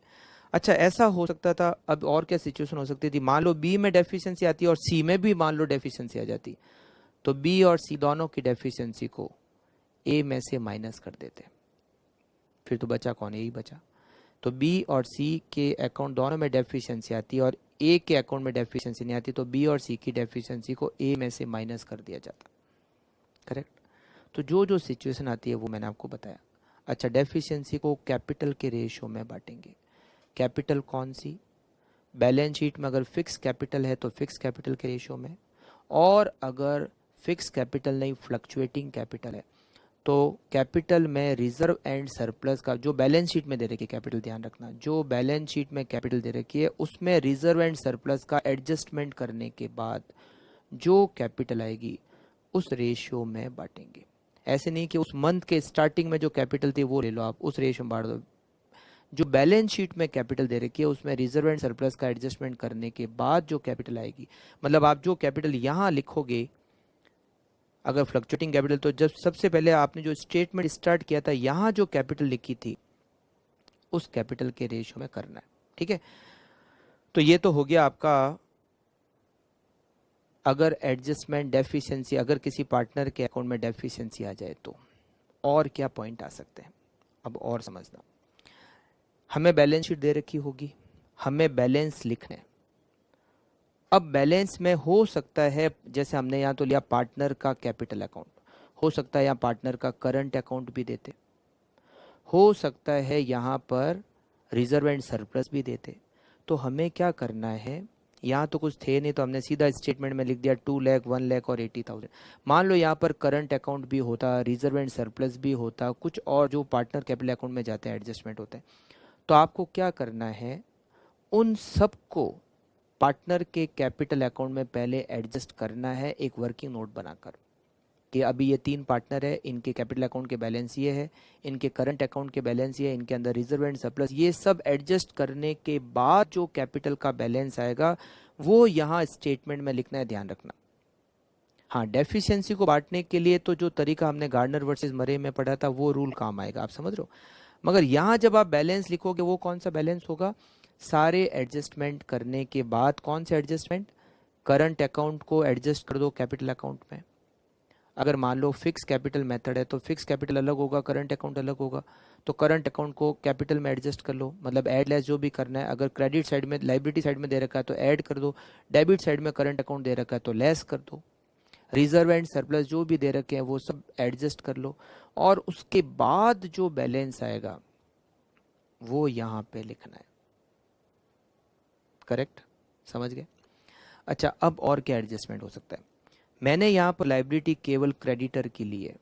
अच्छा, ऐसा हो सकता था, अब और क्या सिचुएशन हो सकती थी, मान लो बी में डेफिशिएंसी आती है और सी में भी मान लो डेफिशिएंसी आ जाती, तो बी और सी दोनों की डेफिशिएंसी को ए में से माइनस कर देते, फिर तो बचा कौन, यही बचा। तो बी और सी के अकाउंट दोनों में डेफिशिएंसी आती है और ए के अकाउंट में डेफिशिएंसी नहीं आती, तो बी और सी की डेफिशिएंसी को ए में से माइनस कर दिया जाता, करेक्ट। तो जो जो सिचुएशन आती है वो मैंने आपको बताया। अच्छा, डेफिशिएंसी को कैपिटल के रेशियो में बांटेंगे। कैपिटल कौन सी, बैलेंस शीट में अगर फिक्स कैपिटल है तो फिक्स कैपिटल के रेशियो में, और अगर फिक्स कैपिटल नहीं फ्लक्चुएटिंग कैपिटल है तो कैपिटल में रिजर्व एंड सरप्लस का, जो बैलेंस शीट में दे रखी है कैपिटल, ध्यान रखना, जो बैलेंस शीट में कैपिटल दे रखी है उसमें रिजर्व एंड सरप्लस का एडजस्टमेंट करने के बाद जो कैपिटल आएगी उस रेशियो में बांटेंगे। ऐसे नहीं कि उस मंथ के स्टार्टिंग में जो कैपिटल थी वो ले लो आप, उस रेशियो में बांट दो। जो बैलेंस शीट में कैपिटल दे रखी है उसमें रिजर्व एंड सरप्लस का एडजस्टमेंट करने के बाद जो कैपिटल आएगी, मतलब आप जो कैपिटल यहाँ लिखोगे अगर फ्लक्चुएटिंग कैपिटल, तो जब सबसे पहले आपने जो स्टेटमेंट स्टार्ट किया था यहाँ जो कैपिटल लिखी थी उस कैपिटल के रेशियो में करना है, ठीक है। तो ये तो हो गया आपका, अगर एडजस्टमेंट डेफिशिएंसी, अगर किसी पार्टनर के अकाउंट में डेफिशिएंसी आ जाए तो और क्या पॉइंट आ सकते हैं। अब और समझना, हमें बैलेंस शीट दे रखी होगी, हमें बैलेंस लिखना है। अब बैलेंस में हो सकता है, जैसे हमने यहाँ तो लिया पार्टनर का कैपिटल अकाउंट, हो सकता है यहाँ पार्टनर का करंट अकाउंट भी देते, हो सकता है यहाँ पर रिजर्व एंड सरप्लस भी देते। तो हमें क्या करना है, यहाँ तो कुछ थे नहीं, तो हमने सीधा स्टेटमेंट में लिख दिया 2 लाख, 1 लाख और 80,000। मान लो यहाँ पर करंट अकाउंट भी होता, रिजर्व एंड सरप्लस भी होता, कुछ और जो पार्टनर कैपिटल अकाउंट में जाते हैं एडजस्टमेंट होते हैं, तो आपको क्या करना है, उन सबको पार्टनर के कैपिटल अकाउंट में पहले एडजस्ट करना है एक वर्किंग नोट बनाकर कि अभी ये 3 पार्टनर है, इनके कैपिटल अकाउंट के बैलेंस ये है, इनके करंट अकाउंट के बैलेंस ये है, इनके अंदर रिजर्व एंड सरप्लस, ये सब एडजस्ट करने के बाद जो कैपिटल का बैलेंस आएगा वो यहाँ स्टेटमेंट में लिखना है, ध्यान रखना। हाँ, डेफिशिएंसी को बांटने के लिए तो जो तरीका हमने गार्डनर वर्सेस मरे में पढ़ा था वो रूल काम आएगा, आप समझ रहे हो। मगर यहाँ जब आप बैलेंस लिखोगे वो कौन सा बैलेंस होगा, सारे एडजस्टमेंट करने के बाद कौन से एडजस्टमेंट, करंट अकाउंट को एडजस्ट कर दो कैपिटल अकाउंट में। अगर मान लो फिक्स कैपिटल मेथड है तो फिक्स कैपिटल अलग होगा, करंट अकाउंट अलग होगा, तो करंट अकाउंट को कैपिटल में एडजस्ट कर लो, मतलब ऐड लेस जो भी करना है। अगर क्रेडिट साइड में, लाइबिलिटी साइड में दे रखा है तो ऐड कर दो, डेबिट साइड में करंट अकाउंट दे रखा है तो लेस कर दो, रिजर्व एंड सरप्लस जो भी दे रखे हैं वो सब एडजस्ट कर लो, और उसके बाद जो बैलेंस आएगा वो यहाँ पे लिखना है। करेक्ट, समझ गए। अच्छा, अब और क्या एडजस्टमेंट हो सकता है, मैंने यहाँ पर लाइबिलिटी केवल क्रेडिटर की ली है,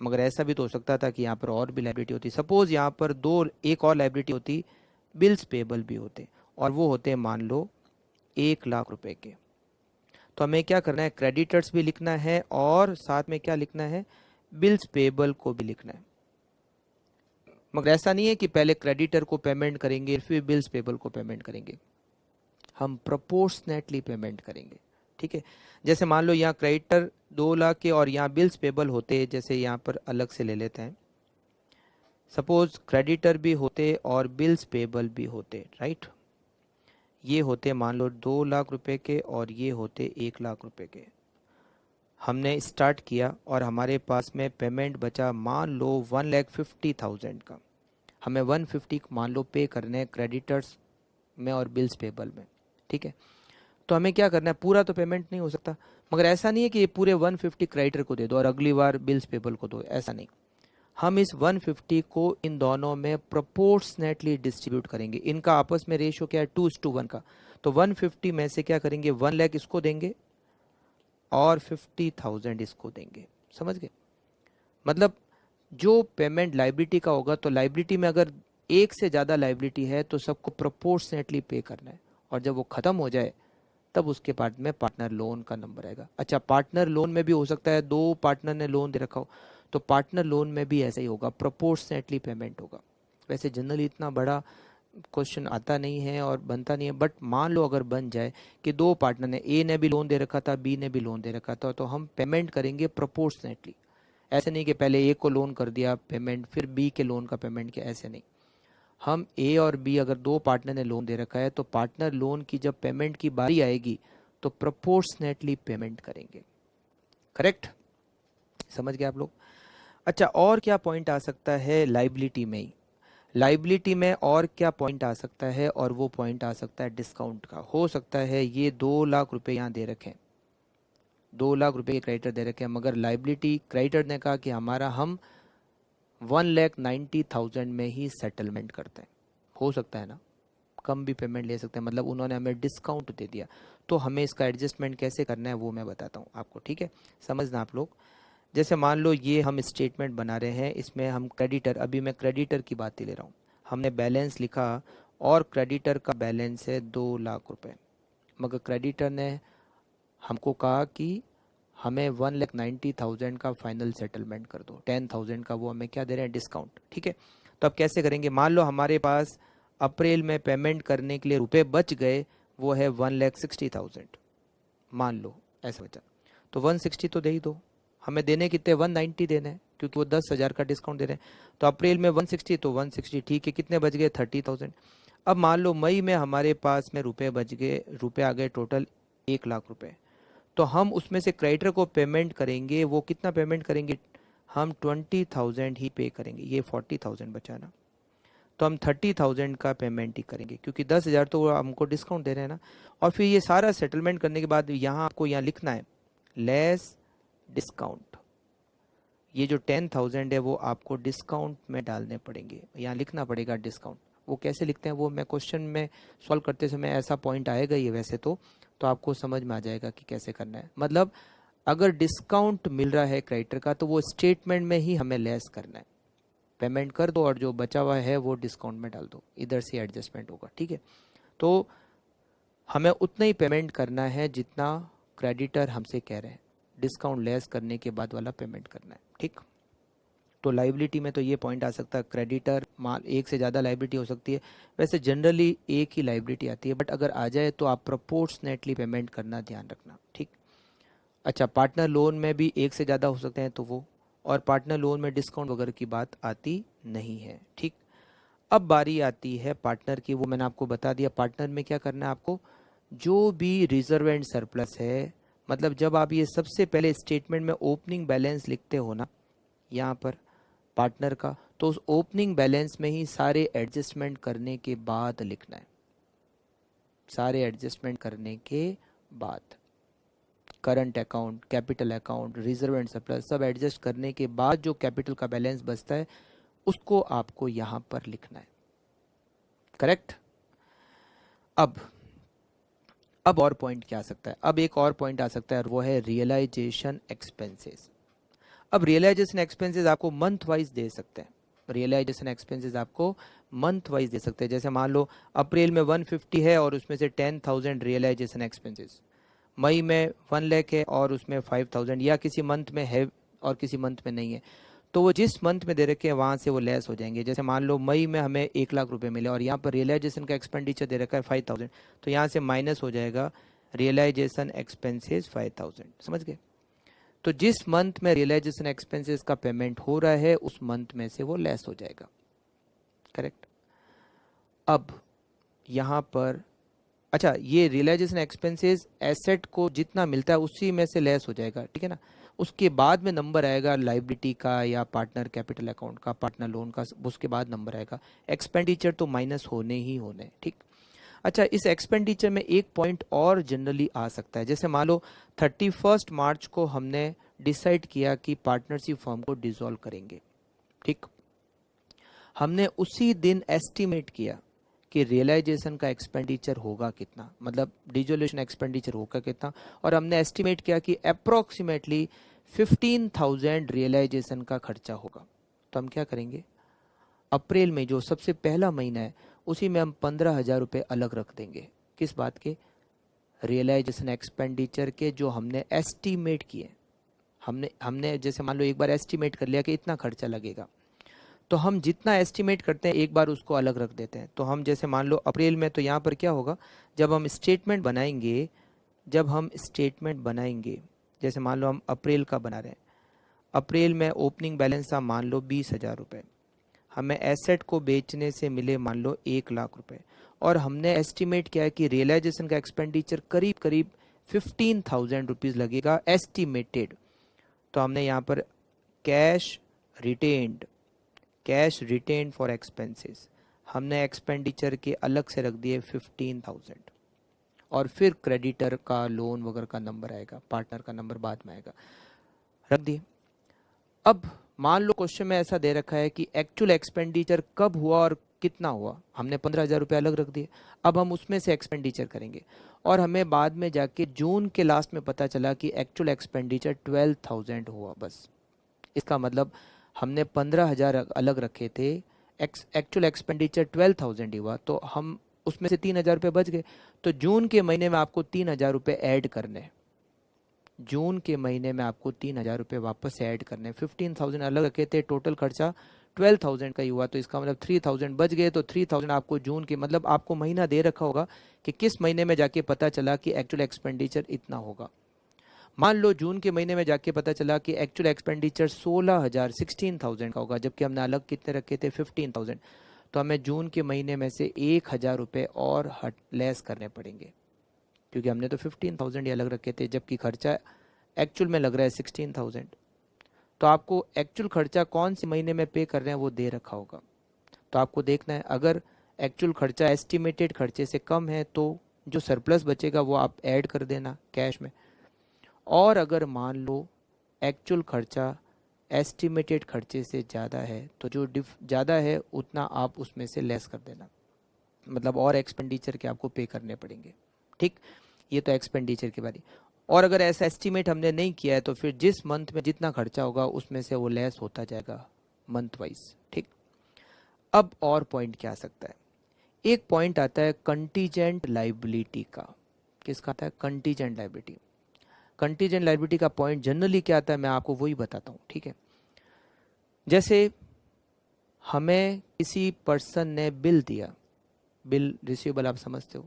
मगर ऐसा भी तो हो सकता था कि यहाँ पर और भी लाइबिलिटी होती। सपोज यहाँ पर एक और लाइबिलिटी होती, बिल्स पेबल भी होते, और वो होते मान लो 1 लाख रुपए के। तो हमें क्या करना है, क्रेडिटर्स भी लिखना है और साथ में क्या लिखना है, बिल्स पेबल को भी लिखना है। मगर ऐसा नहीं है कि पहले क्रेडिटर को पेमेंट करेंगे फिर बिल्स पेबल को पेमेंट करेंगे, हम प्रोपोर्शनेटली पेमेंट करेंगे। ठीक है, जैसे मान लो यहाँ क्रेडिटर 2 लाख के और यहाँ बिल्स पेबल होते, जैसे यहाँ पर अलग से ले लेते हैं, सपोज क्रेडिटर भी होते और बिल्स पेबल भी होते, राइट। ये होते मान लो 2 लाख रुपए के और ये होते 1 लाख रुपए के। हमने स्टार्ट किया और हमारे पास में पेमेंट बचा मान लो 1,50,000 का, हमें 150 मान लो पे करने हैं क्रेडिटर्स में और बिल्स पेबल में। ठीक है, तो हमें क्या करना है, पूरा तो पेमेंट नहीं हो सकता, मगर ऐसा नहीं है कि ये पूरे 150 क्रेडिटर को दे दो और अगली बार बिल्स पेबल को दो, ऐसा नहीं। हम इस 150 को इन दोनों में प्रोपोर्शनेटली डिस्ट्रीब्यूट करेंगे। इनका आपस में रेशियो क्या है, 2:1 का। तो 150 में से क्या करेंगे, 1 लाख इसको देंगे और 50,000 इसको देंगे, समझ गए। मतलब जो पेमेंट लाइबिलिटी का होगा, तो लाइबिलिटी में अगर एक से ज़्यादा लाइबिलिटी है तो सबको प्रोपोर्शनेटली पे करना है, और जब वो ख़त्म हो जाए तब उसके बाद में पार्टनर लोन का नंबर आएगा। अच्छा, पार्टनर लोन में भी हो सकता है 2 पार्टनर ने लोन दे रखा हो, तो पार्टनर लोन में भी ऐसा ही होगा, प्रोपोर्शनेटली पेमेंट होगा। वैसे जनरली इतना बड़ा क्वेश्चन आता नहीं है और बनता नहीं है, बट मान लो अगर बन जाए कि 2 पार्टनर ने, ए ने भी लोन दे रखा था, बी ने भी लोन दे रखा था, तो हम पेमेंट करेंगे प्रोपोर्शनेटली। ऐसे नहीं कि पहले ए को लोन कर दिया पेमेंट फिर बी के लोन का पेमेंट किया, ऐसे नहीं। हम ए और बी अगर 2 पार्टनर ने लोन दे रखा है तो पार्टनर लोन की जब पेमेंट की बारी आएगी तो प्रोपोर्शनेटली पेमेंट करेंगे। करेक्ट, समझ गए आप लोग। अच्छा, और क्या पॉइंट आ सकता है लाइबिलिटी में ही, लाइबिलिटी में और क्या पॉइंट आ सकता है, और वो पॉइंट आ सकता है डिस्काउंट का। हो सकता है ये 2 लाख रुपए यहाँ दे रखे हैं, 2 लाख रुपए के क्रेडिटर दे रखे हैं, मगर लाइबिलिटी क्रेडिटर ने कहा कि हमारा हम 1,90,000 में ही सेटलमेंट करते हैं। हो सकता है ना, कम भी पेमेंट ले सकते हैं, मतलब उन्होंने हमें डिस्काउंट दे दिया। तो हमें इसका एडजस्टमेंट कैसे करना है वो मैं बताता हूँ आपको, ठीक है, समझना आप लोग। जैसे मान लो ये हम स्टेटमेंट बना रहे हैं, इसमें हम क्रेडिटर, अभी मैं क्रेडिटर की बात ही ले रहा हूँ, हमने बैलेंस लिखा और क्रेडिटर का बैलेंस है 2 लाख रुपए, मगर क्रेडिटर ने हमको कहा कि हमें 1,90,000 का फाइनल सेटलमेंट कर दो, 10,000 का वो हमें क्या दे रहे हैं, डिस्काउंट। ठीक है, तो अब कैसे करेंगे, मान लो हमारे पास अप्रैल में पेमेंट करने के लिए रुपए बच गए, वो है 1,60,000, मान लो ऐसा बचा, तो 160 तो दे ही दो। हमें देने कितने, 190 देने हैं, क्योंकि वो 10,000 का डिस्काउंट दे रहे हैं। तो अप्रैल में 160, तो 160 ठीक है, कितने बच गए, 30,000। अब मान लो मई में हमारे पास में रुपए बच गए, रुपए आ गए टोटल 1 लाख रुपए, तो हम उसमें से क्रेडिटर को पेमेंट करेंगे, वो कितना पेमेंट करेंगे, हम 20,000 ही पे करेंगे, ये 40,000 बचा ना, तो हम 30,000 का पेमेंट ही करेंगे, क्योंकि 10,000 तो वो हमको डिस्काउंट दे रहे हैं ना। और फिर ये सारा सेटलमेंट करने के बाद यहाँ आपको यहाँ लिखना है लेस डिस्काउंट, ये जो 10,000 है वो आपको डिस्काउंट में डालने पड़ेंगे, यहाँ लिखना पड़ेगा डिस्काउंट। वो कैसे लिखते हैं वो मैं क्वेश्चन में सॉल्व करते समय ऐसा पॉइंट आएगा ही वैसे तो आपको समझ में आ जाएगा कि कैसे करना है। मतलब अगर डिस्काउंट मिल रहा है क्रेडिटर का तो वो स्टेटमेंट में ही हमें लेस करना है, पेमेंट कर दो और जो बचा हुआ है वो डिस्काउंट में डाल दो, इधर से एडजस्टमेंट होगा। ठीक है, तो हमें उतना ही पेमेंट करना है जितना क्रेडिटर हमसे कह रहे हैं, डिस्काउंट लेस करने के बाद वाला पेमेंट करना है। ठीक, तो लाइबिलिटी में तो ये पॉइंट आ सकता है, क्रेडिटर माल एक से ज़्यादा लाइबिलिटी हो सकती है, वैसे जनरली एक ही लाइबिलिटी आती है, बट अगर आ जाए तो आप प्रोपोर्शनेटली पेमेंट करना ध्यान रखना। ठीक, अच्छा, पार्टनर लोन में भी एक से ज़्यादा हो सकते हैं तो वो, और पार्टनर लोन में डिस्काउंट वगैरह की बात आती नहीं है। ठीक, अब बारी आती है पार्टनर की, वो मैंने आपको बता दिया। पार्टनर में क्या करना है आपको, जो भी रिजर्व एंड सरप्लस है, मतलब जब आप ये सबसे पहले स्टेटमेंट में ओपनिंग बैलेंस लिखते हो ना यहाँ पर पार्टनर का, तो उस ओपनिंग बैलेंस में ही सारे एडजस्टमेंट करने के बाद लिखना है, सारे एडजस्टमेंट करने के बाद, current account, capital account, reserve and surplus सब एडजस्ट करने के बाद जो कैपिटल का बैलेंस बचता है उसको आपको यहां पर लिखना है। करेक्ट। अब और पॉइंट क्या आ सकता है, अब एक और पॉइंट आ सकता है और वो है रियलाइजेशन एक्सपेंसेस। अब रियलाइजेशन एक्सपेंसेस आपको मंथ वाइज दे सकते हैं, रियलाइजेशन एक्सपेंसेस आपको मंथ वाइज दे सकते हैं। जैसे मान लो अप्रैल में 150 है और उसमें से 10,000 रियलाइजेशन एक्सपेंसेस, मई में 1 लाख है और उसमें 5,000, या किसी मंथ में है और किसी मंथ में नहीं है, तो वो जिस मंथ में दे रखे हैं वहाँ से वो लेस हो जाएंगे। जैसे मान लो मई में हमें 1 लाख रुपए मिले और यहाँ पर रियलाइजेशन का एक्सपेंडिचर दे रखा है 5,000, तो यहाँ से माइनस हो जाएगा रियलाइजेशन एक्सपेंसेस 5,000। समझ गए? तो जिस मंथ में रियलाइजेशन एक्सपेंसेस का पेमेंट हो रहा है उस मंथ में से वो लेस हो जाएगा। करेक्ट। अब यहाँ पर अच्छा, ये रियलाइजेशन एक्सपेंसेस एसेट को जितना मिलता है उसी में से लेस हो जाएगा, ठीक है ना। उसके बाद में नंबर आएगा लाइबिलिटी का या पार्टनर कैपिटल अकाउंट का, पार्टनर लोन का, उसके बाद नंबर आएगा। एक्सपेंडिचर तो माइनस होने ही होने। ठीक, अच्छा, इस एक्सपेंडिचर में एक पॉइंट और जनरली आ सकता है। जैसे मान लो 31 मार्च को हमने डिसाइड किया कि पार्टनरशिप फर्म को डिसॉल्व करेंगे। ठीक, हमने उसी दिन एस्टिमेट किया कि रियलाइजेशन का एक्सपेंडिचर होगा कितना, मतलब डिसोल्यूशन एक्सपेंडिचर होगा कितना, और हमने एस्टिमेट किया कि अप्रोक्सीमेटली 15,000 रियलाइजेशन का खर्चा होगा। तो हम क्या करेंगे, अप्रैल में जो सबसे पहला महीना है उसी में हम 15,000 रुपये अलग रख देंगे। किस बात के? रियलाइजेशन एक्सपेंडिचर के, जो हमने एस्टिमेट किए। हमने जैसे मान लो एक बार एस्टिमेट कर लिया कि इतना खर्चा लगेगा, तो हम जितना एस्टिमेट करते हैं एक बार उसको अलग रख देते हैं। तो हम जैसे मान लो अप्रैल में, तो यहाँ पर क्या होगा, जब हम स्टेटमेंट बनाएंगे, जैसे मान लो हम अप्रैल का बना रहे हैं, अप्रैल में ओपनिंग बैलेंस था मान लो 20,000 रुपये, हमें एसेट को बेचने से मिले मान लो 1 लाख रुपए, और हमने एस्टिमेट किया कि रियलाइजेशन का एक्सपेंडिचर करीब करीब 15,000 रुपीज़ लगेगा एस्टिमेटेड। तो हमने यहाँ पर कैश रिटेन्ड फॉर एक्सपेंसेस, हमने एक्सपेंडिचर के अलग से रख दिए 15,000, और फिर क्रेडिटर का लोन वगैरह का नंबर आएगा, पार्टनर का नंबर बाद में आएगा, रख दिए। अब मान लो क्वेश्चन में ऐसा दे रखा है कि एक्चुअल एक्सपेंडिचर कब हुआ और कितना हुआ, हमने 15,000 रुपये अलग रख दिए। अब हम उसमें से एक्सपेंडिचर करेंगे, और हमें बाद में जाके जून के लास्ट में पता चला कि एक्चुअल एक्सपेंडिचर 12,000 हुआ बस। इसका मतलब हमने 15,000 अलग रखे थे, एक्चुअल एक्सपेंडिचर 12,000 ही हुआ, तो हम उसमें से 3,000 रुपये बच गए। तो जून के महीने में आपको 3,000 रुपये ऐड करने हैं, जून के महीने में आपको 3,000 रुपये वापस से ऐड करने। 15,000 अलग रखे थे, टोटल खर्चा 12,000 का ही हुआ, तो इसका मतलब 3,000 बच गए। तो 3,000 आपको जून के, मतलब आपको महीना दे रखा होगा कि किस महीने में जाके पता चला कि एक्चुअल एक्सपेंडिचर इतना होगा। मान लो जून के महीने में जाके पता चला कि एक्चुअल एक्सपेंडिचर 16,000 का होगा, जबकि हमने अलग कितने रखे थे 15,000, तो हमें जून के महीने में से 1,000 रुपये और लेस करने पड़ेंगे, क्योंकि हमने तो 15,000 ही अलग रखे थे, जबकि खर्चा एक्चुअल में लग रहा है 16,000। तो आपको एक्चुअल खर्चा कौन से महीने में पे कर रहे हैं वो दे रखा होगा, तो आपको देखना है। अगर एक्चुअल खर्चा एस्टिमेटेड खर्चे से कम है तो जो सरप्लस बचेगा वो आप ऐड कर देना कैश में, और अगर मान लो एक्चुअल खर्चा एस्टिमेटेड खर्चे से ज़्यादा है तो जो ज़्यादा है उतना आप उसमें से लेस कर देना, मतलब और एक्सपेंडिचर के आपको पे करने पड़ेंगे। ठीक, ये तो एक्सपेंडिचर के बारे। और अगर ऐसा एस्टिमेट हमने नहीं किया है तो फिर जिस मंथ में जितना खर्चा होगा उसमें से वो लेस होता जाएगा मंथ वाइज। ठीक, अब और पॉइंट क्या आ सकता है, एक पॉइंट आता है कंटीजेंट लाइबिलिटी का। किसका आता है? Contingent liability. कंटीजेंट लाइबिलिटी का पॉइंट जनरली क्या आता है मैं आपको वही बताता हूँ। ठीक है, जैसे हमें किसी पर्सन ने बिल दिया, बिल रिसीवेबल आप समझते हो,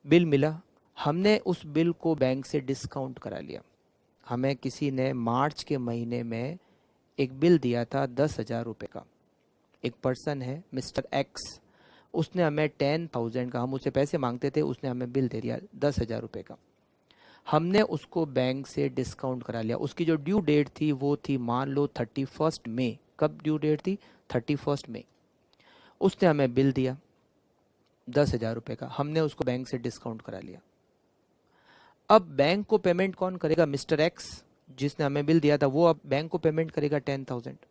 बिल मिला, हमने उस बिल को बैंक से डिस्काउंट करा लिया। हमें किसी ने मार्च के महीने में एक बिल दिया था 10,000 रुपये का। एक पर्सन है मिस्टर एक्स, उसने हमें 10,000 का, हम उससे पैसे मांगते थे, उसने हमें बिल दे दिया 10,000 रुपये का। हमने उसको बैंक से डिस्काउंट करा लिया। उसकी जो ड्यू डेट थी वो थी मान लो 31 मई। कब ड्यू डेट थी? 31 मई। उसने हमें बिल दिया 10,000 रुपये का, हमने उसको बैंक से डिस्काउंट करा लिया। अब बैंक को पेमेंट कौन करेगा? मिस्टर एक्स जिसने हमें बिल दिया था वो अब बैंक को पेमेंट करेगा 10,000।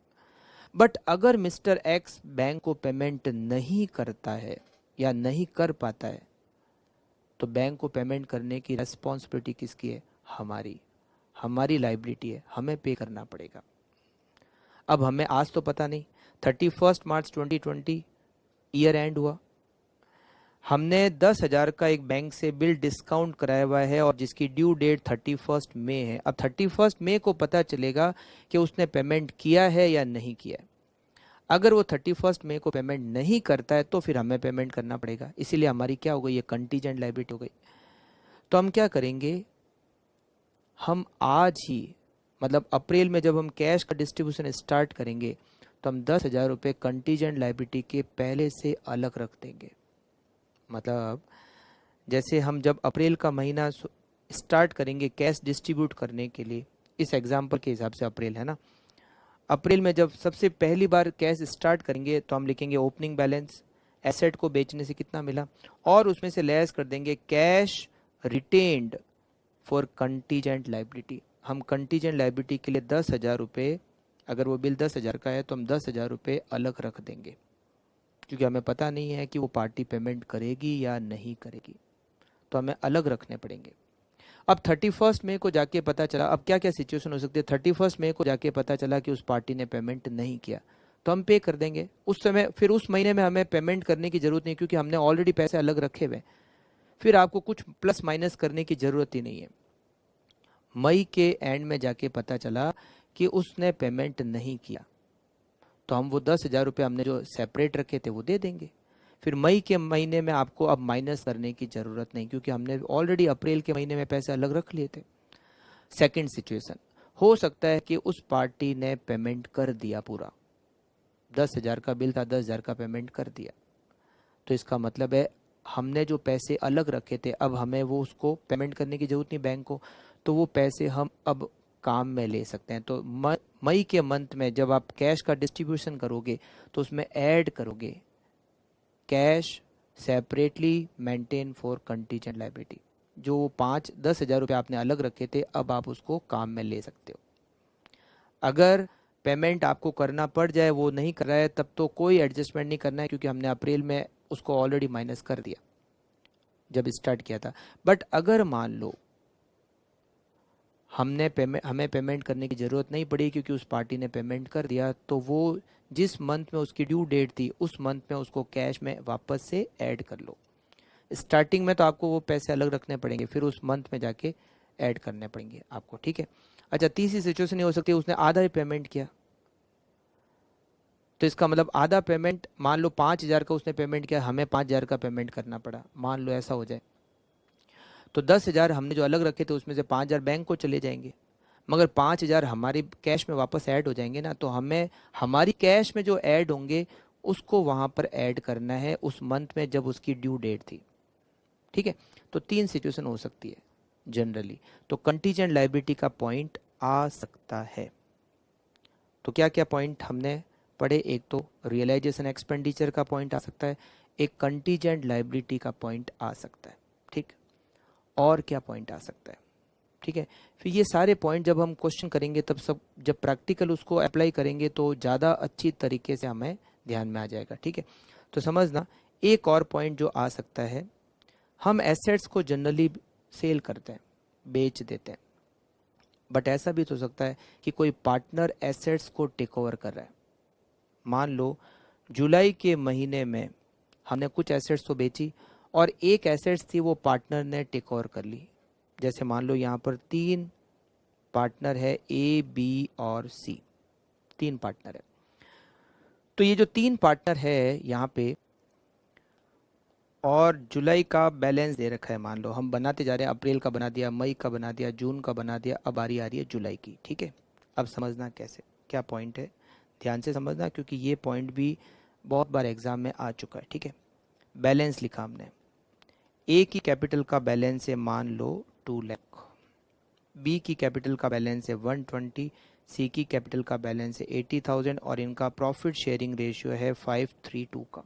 बट अगर मिस्टर एक्स बैंक को पेमेंट नहीं करता है या नहीं कर पाता है तो बैंक को पेमेंट करने की रेस्पॉन्सिबिलिटी किसकी है? हमारी। हमारी लाइबिलिटी है, हमें पे करना पड़ेगा। अब हमें आज तो पता नहीं, 31 मार्च 2020 ईयर एंड हुआ, हमने 10,000 का एक बैंक से बिल डिस्काउंट कराया हुआ है और जिसकी ड्यू डेट 31 मई है। अब 31 मई को पता चलेगा कि उसने पेमेंट किया है या नहीं किया है। अगर वो 31 मई को पेमेंट नहीं करता है तो फिर हमें पेमेंट करना पड़ेगा। इसीलिए हमारी क्या हो गई? ये कंटीजेंट लायबिलिटी हो गई। तो हम क्या करेंगे, हम आज ही मतलब अप्रैल में जब हम कैश का डिस्ट्रीब्यूशन स्टार्ट करेंगे तो हम 10,000 रुपये कंटीजेंट लायबिलिटी के पहले से अलग रख देंगे। मतलब जैसे हम जब अप्रैल का महीना स्टार्ट करेंगे कैश डिस्ट्रीब्यूट करने के लिए, इस एग्जाम्पल के हिसाब से अप्रैल है ना, अप्रैल में जब सबसे पहली बार कैश स्टार्ट करेंगे तो हम लिखेंगे ओपनिंग बैलेंस, एसेट को बेचने से कितना मिला, और उसमें से लेस कर देंगे cash retained for contingent liability. हम कंटीजेंट लायबिलिटी के लिए 10,000 रुपये, अगर वो बिल 10,000 का है तो हम 10,000 रुपये अलग रख देंगे, क्योंकि हमें पता नहीं है कि वो पार्टी पेमेंट करेगी या नहीं करेगी, तो हमें अलग रखने पड़ेंगे। अब 31 मई को जाके पता चला, अब क्या क्या सिचुएशन हो सकती है, 31 मई को जाके पता चला कि उस पार्टी ने पेमेंट नहीं किया तो हम पे कर देंगे उस समय। फिर उस महीने में हमें पेमेंट करने की ज़रूरत नहीं, क्योंकि हमने ऑलरेडी पैसे अलग रखे हुए। फिर आपको कुछ प्लस माइनस करने की ज़रूरत ही नहीं है। मई के एंड में जाके पता चला कि उसने पेमेंट नहीं किया तो हम वो 10,000 रुपये हमने जो सेपरेट रखे थे वो दे देंगे। फिर मई के महीने में आपको अब माइनस करने की ज़रूरत नहीं, क्योंकि हमने ऑलरेडी अप्रैल के महीने में पैसे अलग रख लिए थे। सेकंड सिचुएशन, हो सकता है कि उस पार्टी ने पेमेंट कर दिया, पूरा 10,000 का बिल था, 10,000 का पेमेंट कर दिया, तो इसका मतलब है हमने जो पैसे अलग रखे थे अब हमें वो उसको पेमेंट करने की ज़रूरत नहीं बैंक को, तो वो पैसे हम अब काम में ले सकते हैं। तो मई के मंथ में जब आप कैश का डिस्ट्रीब्यूशन करोगे तो उसमें ऐड करोगे cash separately maintain for contingent liability. जो 10,000 रुपये आपने अलग रखे थे अब आप उसको काम में ले सकते हो। अगर पेमेंट आपको करना पड़ जाए, वो नहीं कर रहा है, तब तो कोई एडजस्टमेंट नहीं करना है, क्योंकि हमने अप्रैल में उसको ऑलरेडी माइनस कर दिया जब स्टार्ट किया था। बट अगर मान लो हमें पेमेंट करने की ज़रूरत नहीं पड़ी क्योंकि उस पार्टी ने पेमेंट कर दिया, तो वो जिस मंथ में उसकी ड्यू डेट थी उस मंथ में उसको कैश में वापस से ऐड कर लो। स्टार्टिंग में तो आपको वो पैसे अलग रखने पड़ेंगे, फिर उस मंथ में जाके ऐड करने पड़ेंगे आपको। ठीक है। अच्छा, तीसरी सिचुएशन ये हो सकती है उसने आधा ही पेमेंट किया, तो इसका मतलब आधा पेमेंट, मान लो 5,000 का उसने पेमेंट किया, हमें 5,000 का पेमेंट करना पड़ा, मान लो ऐसा हो जाए, तो 10,000 हमने जो अलग रखे थे उसमें से 5,000 बैंक को चले जाएंगे, मगर 5,000 हमारी कैश में वापस ऐड हो जाएंगे ना, तो हमें हमारी कैश में जो ऐड होंगे उसको वहाँ पर ऐड करना है उस मंथ में जब उसकी ड्यू डेट थी। ठीक है, तो 3 सिचुएशन हो सकती है जनरली, तो कंटीजेंट लायबिलिटी का पॉइंट आ सकता है। तो क्या क्या पॉइंट हमने पढ़े, एक तो रियलाइजेशन एक्सपेंडिचर का पॉइंट आ सकता है, एक कंटीजेंट लायबिलिटी का पॉइंट आ सकता है। ठीक, और क्या पॉइंट आ सकता है? ठीक है। फिर ये सारे पॉइंट जब हम क्वेश्चन करेंगे तब सब जब प्रैक्टिकल उसको अप्लाई करेंगे तो ज़्यादा अच्छी तरीके से हमें ध्यान में आ जाएगा, ठीक है। तो समझना, एक और पॉइंट जो आ सकता है, हम एसेट्स को जनरली सेल करते हैं, बेच देते हैं, बट ऐसा भी तो हो सकता है कि कोई पार्टनर एसेट्स को टेक ओवर कर रहा है। मान लो जुलाई के महीने में हमने कुछ एसेट्स तो बेची और एक एसेट्स थी वो पार्टनर ने टेक ओवर कर ली। जैसे मान लो यहाँ पर 3 पार्टनर है, ए बी और सी, 3 पार्टनर है। तो ये जो 3 पार्टनर है यहाँ पे, और जुलाई का बैलेंस दे रखा है, मान लो हम बनाते जा रहे हैं, अप्रैल का बना दिया, मई का बना दिया, जून का बना दिया, अब आ रही है जुलाई की, ठीक है। अब समझना कैसे, क्या पॉइंट है, ध्यान से समझना, क्योंकि ये पॉइंट भी बहुत बार एग्जाम में आ चुका है, ठीक है। बैलेंस लिखा हमने, ए की कैपिटल का बैलेंस है मान लो 2 लाख, बी की कैपिटल का बैलेंस है 120, सी की कैपिटल का बैलेंस है 80,000 और इनका प्रॉफिट शेयरिंग रेशियो है 5:3:2 का,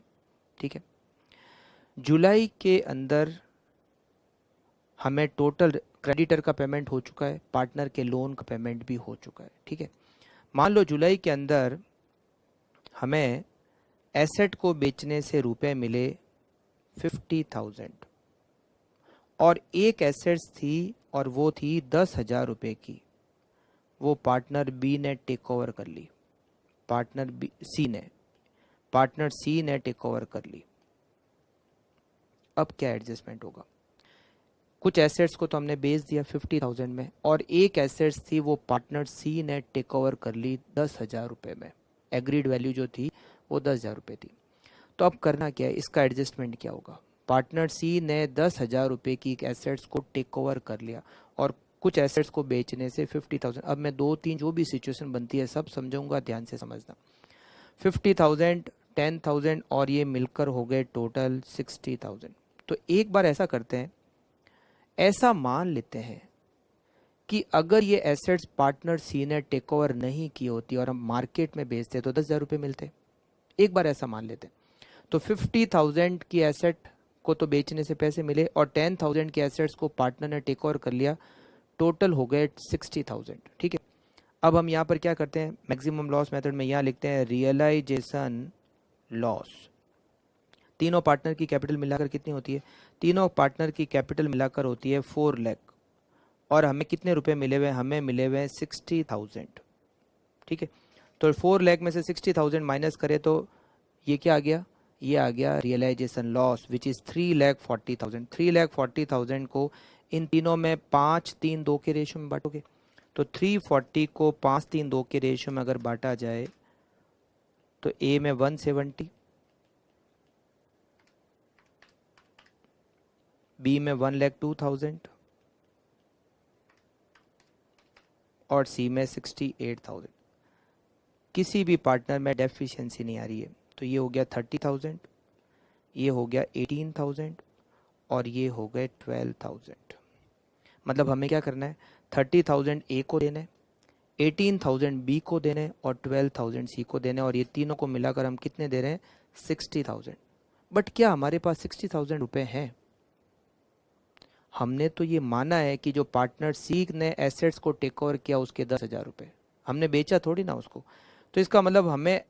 ठीक है। जुलाई के अंदर हमें टोटल क्रेडिटर का पेमेंट हो चुका है, पार्टनर के लोन का पेमेंट भी हो चुका है, ठीक है। मान लो जुलाई के अंदर हमें एसेट को बेचने से रुपए मिले 50,000 और एक एसेट्स थी और वो थी 10,000 रुपये की, वो पार्टनर बी ने टेक ओवर कर ली, पार्टनर सी ने टेक ओवर कर ली। अब क्या एडजस्टमेंट होगा, कुछ एसेट्स को तो हमने बेच दिया 50,000 में और एक एसेट्स थी वो पार्टनर सी ने टेक ओवर कर ली 10,000 रुपये में, एग्रीड वैल्यू जो थी वो 10,000 रुपये थी। तो अब करना क्या है, इसका एडजस्टमेंट क्या होगा, पार्टनर सी ने 10,000 रुपये की एक एसेट्स को टेक ओवर कर लिया और कुछ एसेट्स को बेचने से 50,000, अब मैं 2-3 जो भी सिचुएशन बनती है सब समझाऊंगा, ध्यान से समझना। 50,000, 10,000 और ये मिलकर हो गए टोटल 60,000। तो एक बार ऐसा करते हैं, ऐसा मान लेते हैं कि अगर ये एसेट्स पार्टनर सी ने टेक ओवर नहीं की होती और हम मार्केट में बेचते तो 10,000 रुपये मिलते, एक बार ऐसा मान लेते हैं। तो 50,000 की एसेट को तो बेचने से पैसे मिले और 10,000 की एसेट्स को पार्टनर ने टेक ओवर कर लिया, टोटल हो गए 60,000, ठीक है। अब हम यहाँ पर क्या करते हैं, मैक्सिमम लॉस मेथड में यहाँ लिखते हैं रियलाइजेशन लॉस। तीनों पार्टनर की कैपिटल मिलाकर कितनी होती है, तीनों पार्टनर की कैपिटल मिलाकर होती है 4 लाख और हमें कितने रुपए मिले हुए, हमें मिले हुए 60,000, ठीक है। तो 4 लाख में से 60,000 माइनस करें तो ये क्या आ गया, ये आ गया रियलाइजेशन लॉस विच इज़ 3,40,000। 3,40,000 को इन तीनों में 5-3-2 के रेशियो में बांटोगे तो 340 को 5-3-2 के रेशियो में अगर बांटा जाए तो ए में 170, बी में 1,02,000 और सी में 68,000। किसी भी पार्टनर में डेफिशिएंसी नहीं आ रही है, तो ये हो गया 30,000, ये हो गया 18,000 और ये हो गए 12,000। मतलब हमें क्या करना है, 30,000 ए को देना है, 18,000 बी को देना है और 12,000 सी को देना है और ये तीनों को मिलाकर हम कितने दे रहे हैं, 60,000। बट क्या हमारे पास 60,000 रुपये हैं? हमने तो ये माना है कि जो पार्टनर सी ने एसेट्स को टेक ओवर किया उसके 10,000 रुपये, हमने बेचा थोड़ी ना उसको, तो इसका मतलब हमें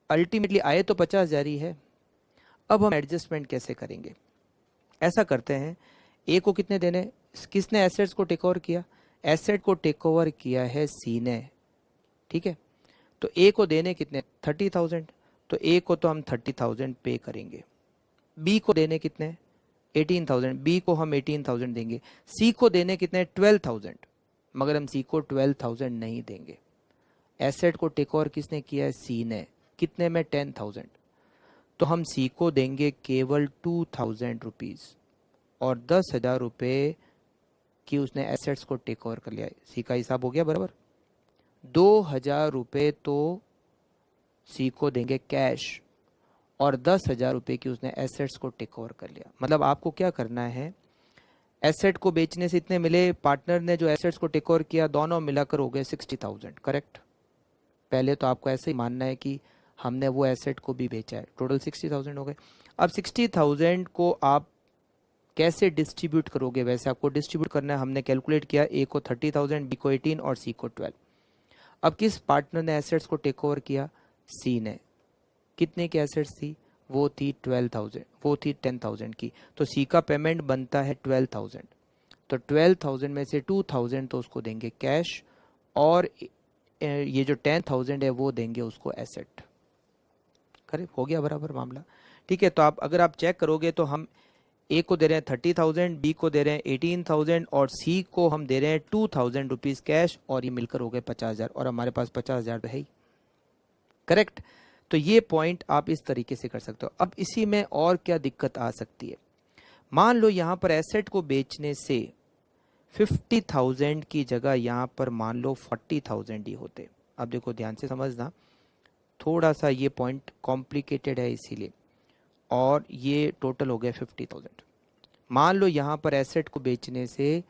अल्टीमेटली आए तो 50,000 ही है। अब हम एडजस्टमेंट कैसे करेंगे, ऐसा करते हैं, ए को कितने देने, किसने एसेट्स को टेक ओवर किया, एसेट को टेक ओवर किया है सी ने, ठीक है। तो ए को देने कितने, 30,000, तो ए को तो हम 30,000 पे करेंगे। बी को देने कितने, 18,000, बी को हम 18,000 देंगे। सी को देने कितने, 12,000, मगर हम सी को 12,000 नहीं देंगे। एसेट को टेक ओवर किसने किया है, सी ने, कितने में, 10,000, तो हम सी को देंगे केवल 2,000 रुपीज़ और 10,000 रुपये की उसने एसेट्स को टेक ओवर कर लिया है। सी का हिसाब हो गया बराबर, 2,000 रुपये तो सी को देंगे कैश और 10,000 रुपये की उसने एसेट्स को टेक ओवर कर लिया। मतलब आपको क्या करना है, एसेट को बेचने से इतने मिले, पार्टनर ने जो एसेट्स को टेक ओवर किया दोनों मिलाकर हो गए 60,000, करेक्ट। पहले तो आपको ऐसे ही मानना है कि हमने वो एसेट को भी बेचा है, टोटल 60,000 हो गए। अब 60,000 को आप कैसे डिस्ट्रीब्यूट करोगे, वैसे आपको डिस्ट्रीब्यूट करना है। हमने कैलकुलेट किया, ए को 30,000, बी को 18 और सी को 12। अब किस पार्टनर ने एसेट्स को टेक ओवर किया? सी ने। कितने की एसेट्स थी? वो थी 12,000, वो थी 10,000 की। तो सी का पेमेंट बनता है 12,000। तो 12,000 में से 2,000 तो उसको देंगे कैश, और ये जो 10,000 है वो देंगे उसको एसेट। करेक्ट हो गया बराबर मामला। ठीक है, तो आप अगर आप चेक करोगे तो हम ए को दे रहे हैं 30,000, बी को दे रहे हैं 18,000 और सी को हम दे रहे हैं 2,000 रुपीज कैश, और ये मिलकर हो गए 50,000, और हमारे पास 50,000 तो है ही। करेक्ट। तो ये पॉइंट आप इस तरीके से कर सकते हो। अब इसी में और क्या दिक्कत आ सकती है? मान लो यहां पर एसेट को बेचने से 50,000 की जगह यहां पर मान लो 40,000 ही होते। अब देखो ध्यान से समझना, थोड़ा सा ये पॉइंट कॉम्प्लिकेटेड है इसीलिए, और ये टोटल हो गया 50,000। मान लो यहाँ पर एसेट को बेचने से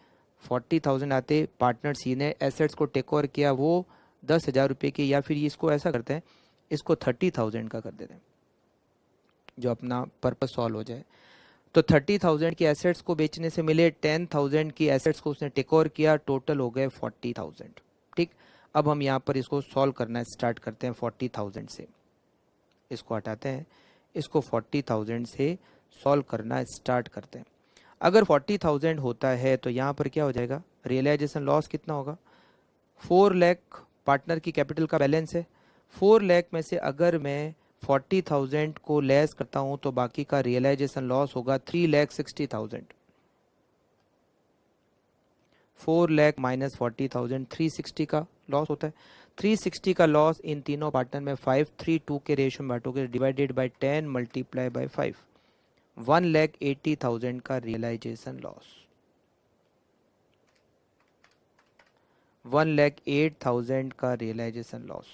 40,000 आते, पार्टनर सी ने एसेट्स को टेक ओवर किया वो 10,000 रुपये के, या फिर इसको ऐसा करते हैं, इसको 30,000 का कर देते हैं, जो अपना पर्पस सॉल्व हो जाए। तो 30,000 की एसेट्स को बेचने से मिले 10,000 की एसेट्स को उसने टेक ओवर किया, टोटल हो गए 40,000। ठीक, अब हम यहाँ पर इसको सॉल्व करना स्टार्ट करते हैं 40,000 से। इसको हटाते हैं, इसको 40,000 से सॉल्व करना स्टार्ट करते हैं। अगर 40,000 होता है तो यहाँ पर क्या हो जाएगा? रियलाइजेशन लॉस कितना होगा? 4 लाख पार्टनर की कैपिटल का बैलेंस है। 4 लाख में से अगर मैं 40,000 को लेस करता हूँ तो बाकी का रियलाइजेशन लॉस होगा 3,60,000। 4 लाख माइनस 40,000, 360 का लॉस होता है। 360 का लॉस इन तीनों पार्टनर में 5:3:2 के रेशियो में बांटोगे, डिवाइडेड बाय 10 मल्टीप्लाई बाय 5, 1,80,000 का रियलाइजेशन लॉस। 1,08,000 का रियलाइजेशन लॉस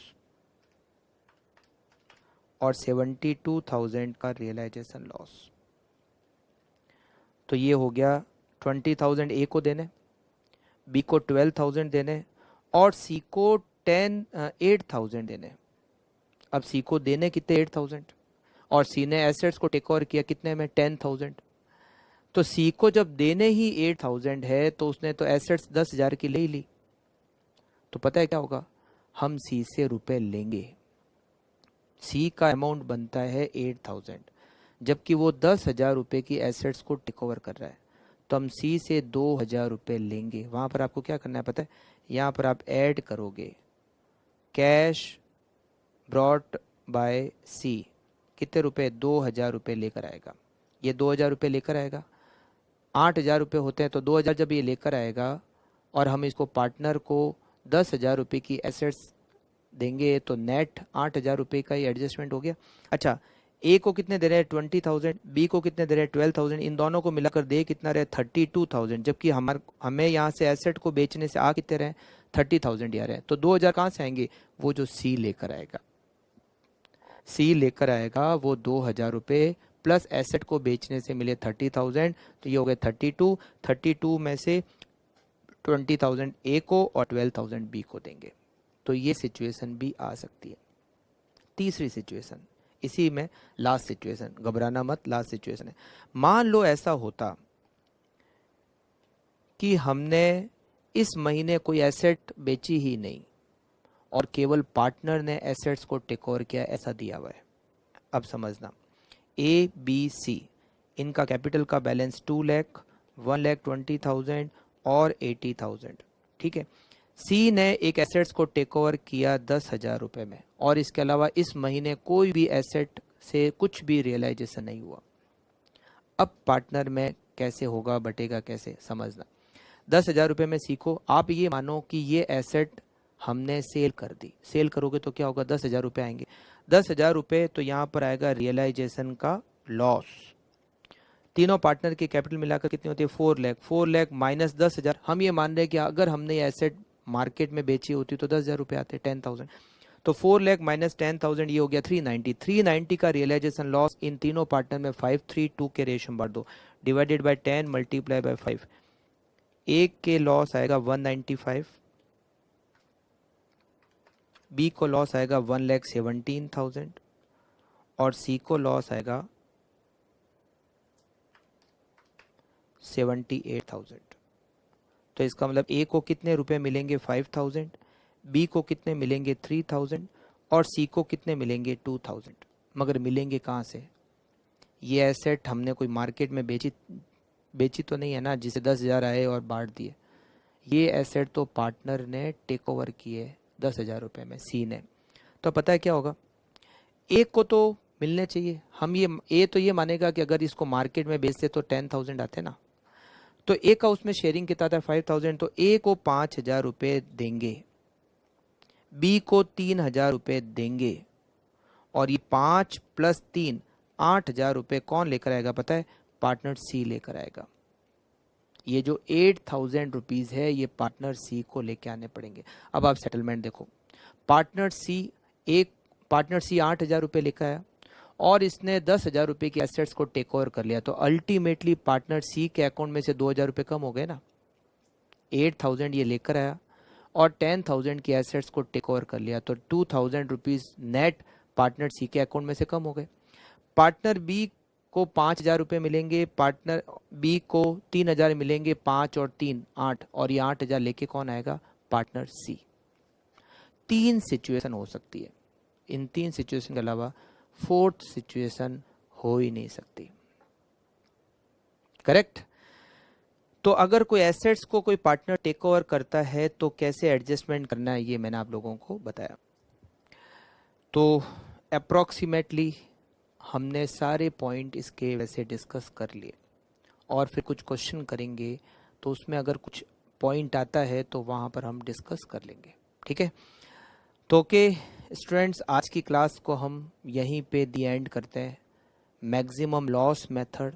और 72,000 का रियलाइजेशन लॉस। तो ये हो गया 20,000 ए को देने, बी को 12,000 देने और सी को 8,000 देने। अब सी को देने कितने? 8,000, और सी ने एसेट्स को टेक ओवर किया कितने में? 10,000। तो सी को जब देने ही 8,000 है तो उसने तो एसेट्स 10,000 की ले ही ली। तो पता है क्या होगा? हम सी से रुपए लेंगे। सी का अमाउंट बनता है 8,000, जबकि वो 10,000 रुपये की एसेट्स को टेक ओवर कर रहा है। तो हम सी से 2,000 रुपये लेंगे। वहां पर आपको क्या करना है पता है? यहाँ पर आप ऐड करोगे कैश ब्रॉट बाय सी, कितने रुपए? 2,000 रुपये लेकर आएगा। ये 2,000 रुपये लेकर आएगा। 8,000 रुपये होते हैं, तो 2,000 जब ये लेकर आएगा और हम इसको पार्टनर को 10,000 रुपये की एसेट्स देंगे तो नेट 8,000 रुपये का ही एडजस्टमेंट हो गया। अच्छा, ए को कितने दे रहे हैं? 20,000, बी को कितने दे रहे हैं? 12,000। इन दोनों को मिलाकर दे कितना रहे? 32,000, जबकि हमें यहाँ से एसेट को बेचने से आ कितने रहे? 30,000 आ रहे हैं। तो 2,000 कहाँ से आएंगे? वो जो सी लेकर आएगा, सी लेकर आएगा वो 2,000 रुपये प्लस एसेट को बेचने से मिले 30,000, तो ये हो गए 32। 32 में से 20,000 ए को और 12,000 बी को देंगे। तो ये सिचुएशन भी आ सकती है। तीसरी सिचुएशन, इसी में लास्ट सिचुएशन, घबराना मत, लास्ट सिचुएशन है। मान लो ऐसा होता कि हमने इस महीने कोई एसेट बेची ही नहीं और केवल पार्टनर ने एसेट्स को टेक ओवर किया, ऐसा दिया हुआ है। अब समझना, ए बी सी इनका कैपिटल का बैलेंस 2 लाख, 1,20,000 और 80,000। ठीक है, सी ने एक एसेट्स को टेक ओवर किया 10,000 रुपये में, और इसके अलावा इस महीने कोई भी एसेट से कुछ भी रियलाइजेशन नहीं हुआ। अब पार्टनर में कैसे होगा, बटेगा कैसे, समझना। 10,000 रुपये में सी को, आप ये मानो कि ये एसेट हमने सेल कर दी। सेल करोगे तो क्या होगा? 10,000 रुपये आएंगे। 10,000 रुपये तो यहाँ पर आएगा रियलाइजेशन का लॉस। तीनों पार्टनर की कैपिटल मिलाकर कितनी होती है? 4 लाख। 4 लाख माइनस 10,000, हम ये मान रहे हैं कि अगर हमने ये एसेट मार्केट में बेची होती तो 10,000 रुपये आते, 10,000। तो 4 लाख माइनस 10,000, ये हो गया 390। 390 का रियलाइजेशन लॉस इन तीनों पार्टनर में 5:3:2 के रेशियो में बांट दो, डिवाइडेड बाय 10 मल्टीप्लाई बाय 5। एक के लॉस आएगा 195, बी को लॉस आएगा 1,17,000 और सी को लॉस आएगा 78,000। तो इसका मतलब ए को कितने रुपए मिलेंगे 5,000, बी को कितने मिलेंगे 3,000 और सी को कितने मिलेंगे 2,000। मगर मिलेंगे कहाँ से? ये एसेट हमने कोई मार्केट में बेची तो नहीं है ना, जिसे 10,000 आए और बांट दिए। ये एसेट तो पार्टनर ने टेक ओवर किए 10,000 रुपये में, सी ने। तो पता है क्या होगा, ए को तो मिलने चाहिए। हम ये ए तो ये मानेगा कि अगर इसको मार्केट में बेचते तो 10,000 आते ना, तो ए का उसमें शेयरिंग कितना था 5,000, तो ए को 5,000 रुपये देंगे, बी को 3,000 रुपये देंगे, और ये 5 + 3 8,000 रुपये कौन लेकर आएगा पता है? पार्टनर सी लेकर आएगा। ये जो 8,000 रुपीज है ये पार्टनर सी को लेके आने पड़ेंगे। अब आप सेटलमेंट देखो, पार्टनर सी 8,000 रुपये लेकर आया और इसने 10,000 रुपये की एसेट्स को टेक ओवर कर लिया, तो अल्टीमेटली पार्टनर सी के अकाउंट में से 2,000 रुपये कम हो गए ना। 8,000 ये लेकर आया और 10,000 की एसेट्स को टेक ओवर कर लिया, तो 2,000 रुपीज नेट पार्टनर सी के अकाउंट में से कम हो गए। पार्टनर बी को 5,000 रुपये मिलेंगे, पार्टनर बी को 3,000 मिलेंगे, 5 और 3 8, और ये 8,000 लेके कौन आएगा? Partner C. 3 सिचुएशन हो सकती है, इन 3 सिचुएशन के अलावा 4th सिचुएशन हो ही नहीं सकती। करेक्ट? तो अगर कोई एसेट्स को कोई पार्टनर टेक ओवर करता है तो कैसे एडजस्टमेंट करना है ये मैंने आप लोगों को बताया। तो अप्रॉक्सीमेटली हमने सारे पॉइंट इसके वैसे डिस्कस कर लिए, और फिर कुछ क्वेश्चन करेंगे तो उसमें अगर कुछ पॉइंट आता है तो वहाँ पर हम डिस्कस कर लेंगे। ठीक है? तो ओके स्टूडेंट्स, आज की क्लास को हम यहीं पे दी एंड करते हैं। मैक्सिमम लॉस मेथड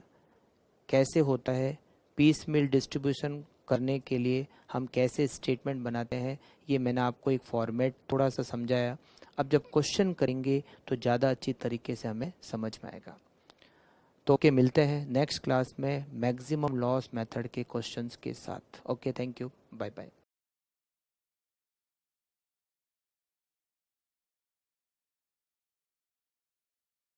कैसे होता है, पीस मिल डिस्ट्रीब्यूशन करने के लिए हम कैसे स्टेटमेंट बनाते हैं, ये मैंने आपको एक फॉर्मेट थोड़ा सा समझाया। अब जब क्वेश्चन करेंगे तो ज़्यादा अच्छी तरीके से हमें समझ में आएगा। तो ओके, मिलते हैं नेक्स्ट क्लास में मैक्सिमम लॉस मेथड के क्वेश्चंस के साथ। Okay, thank you, bye bye.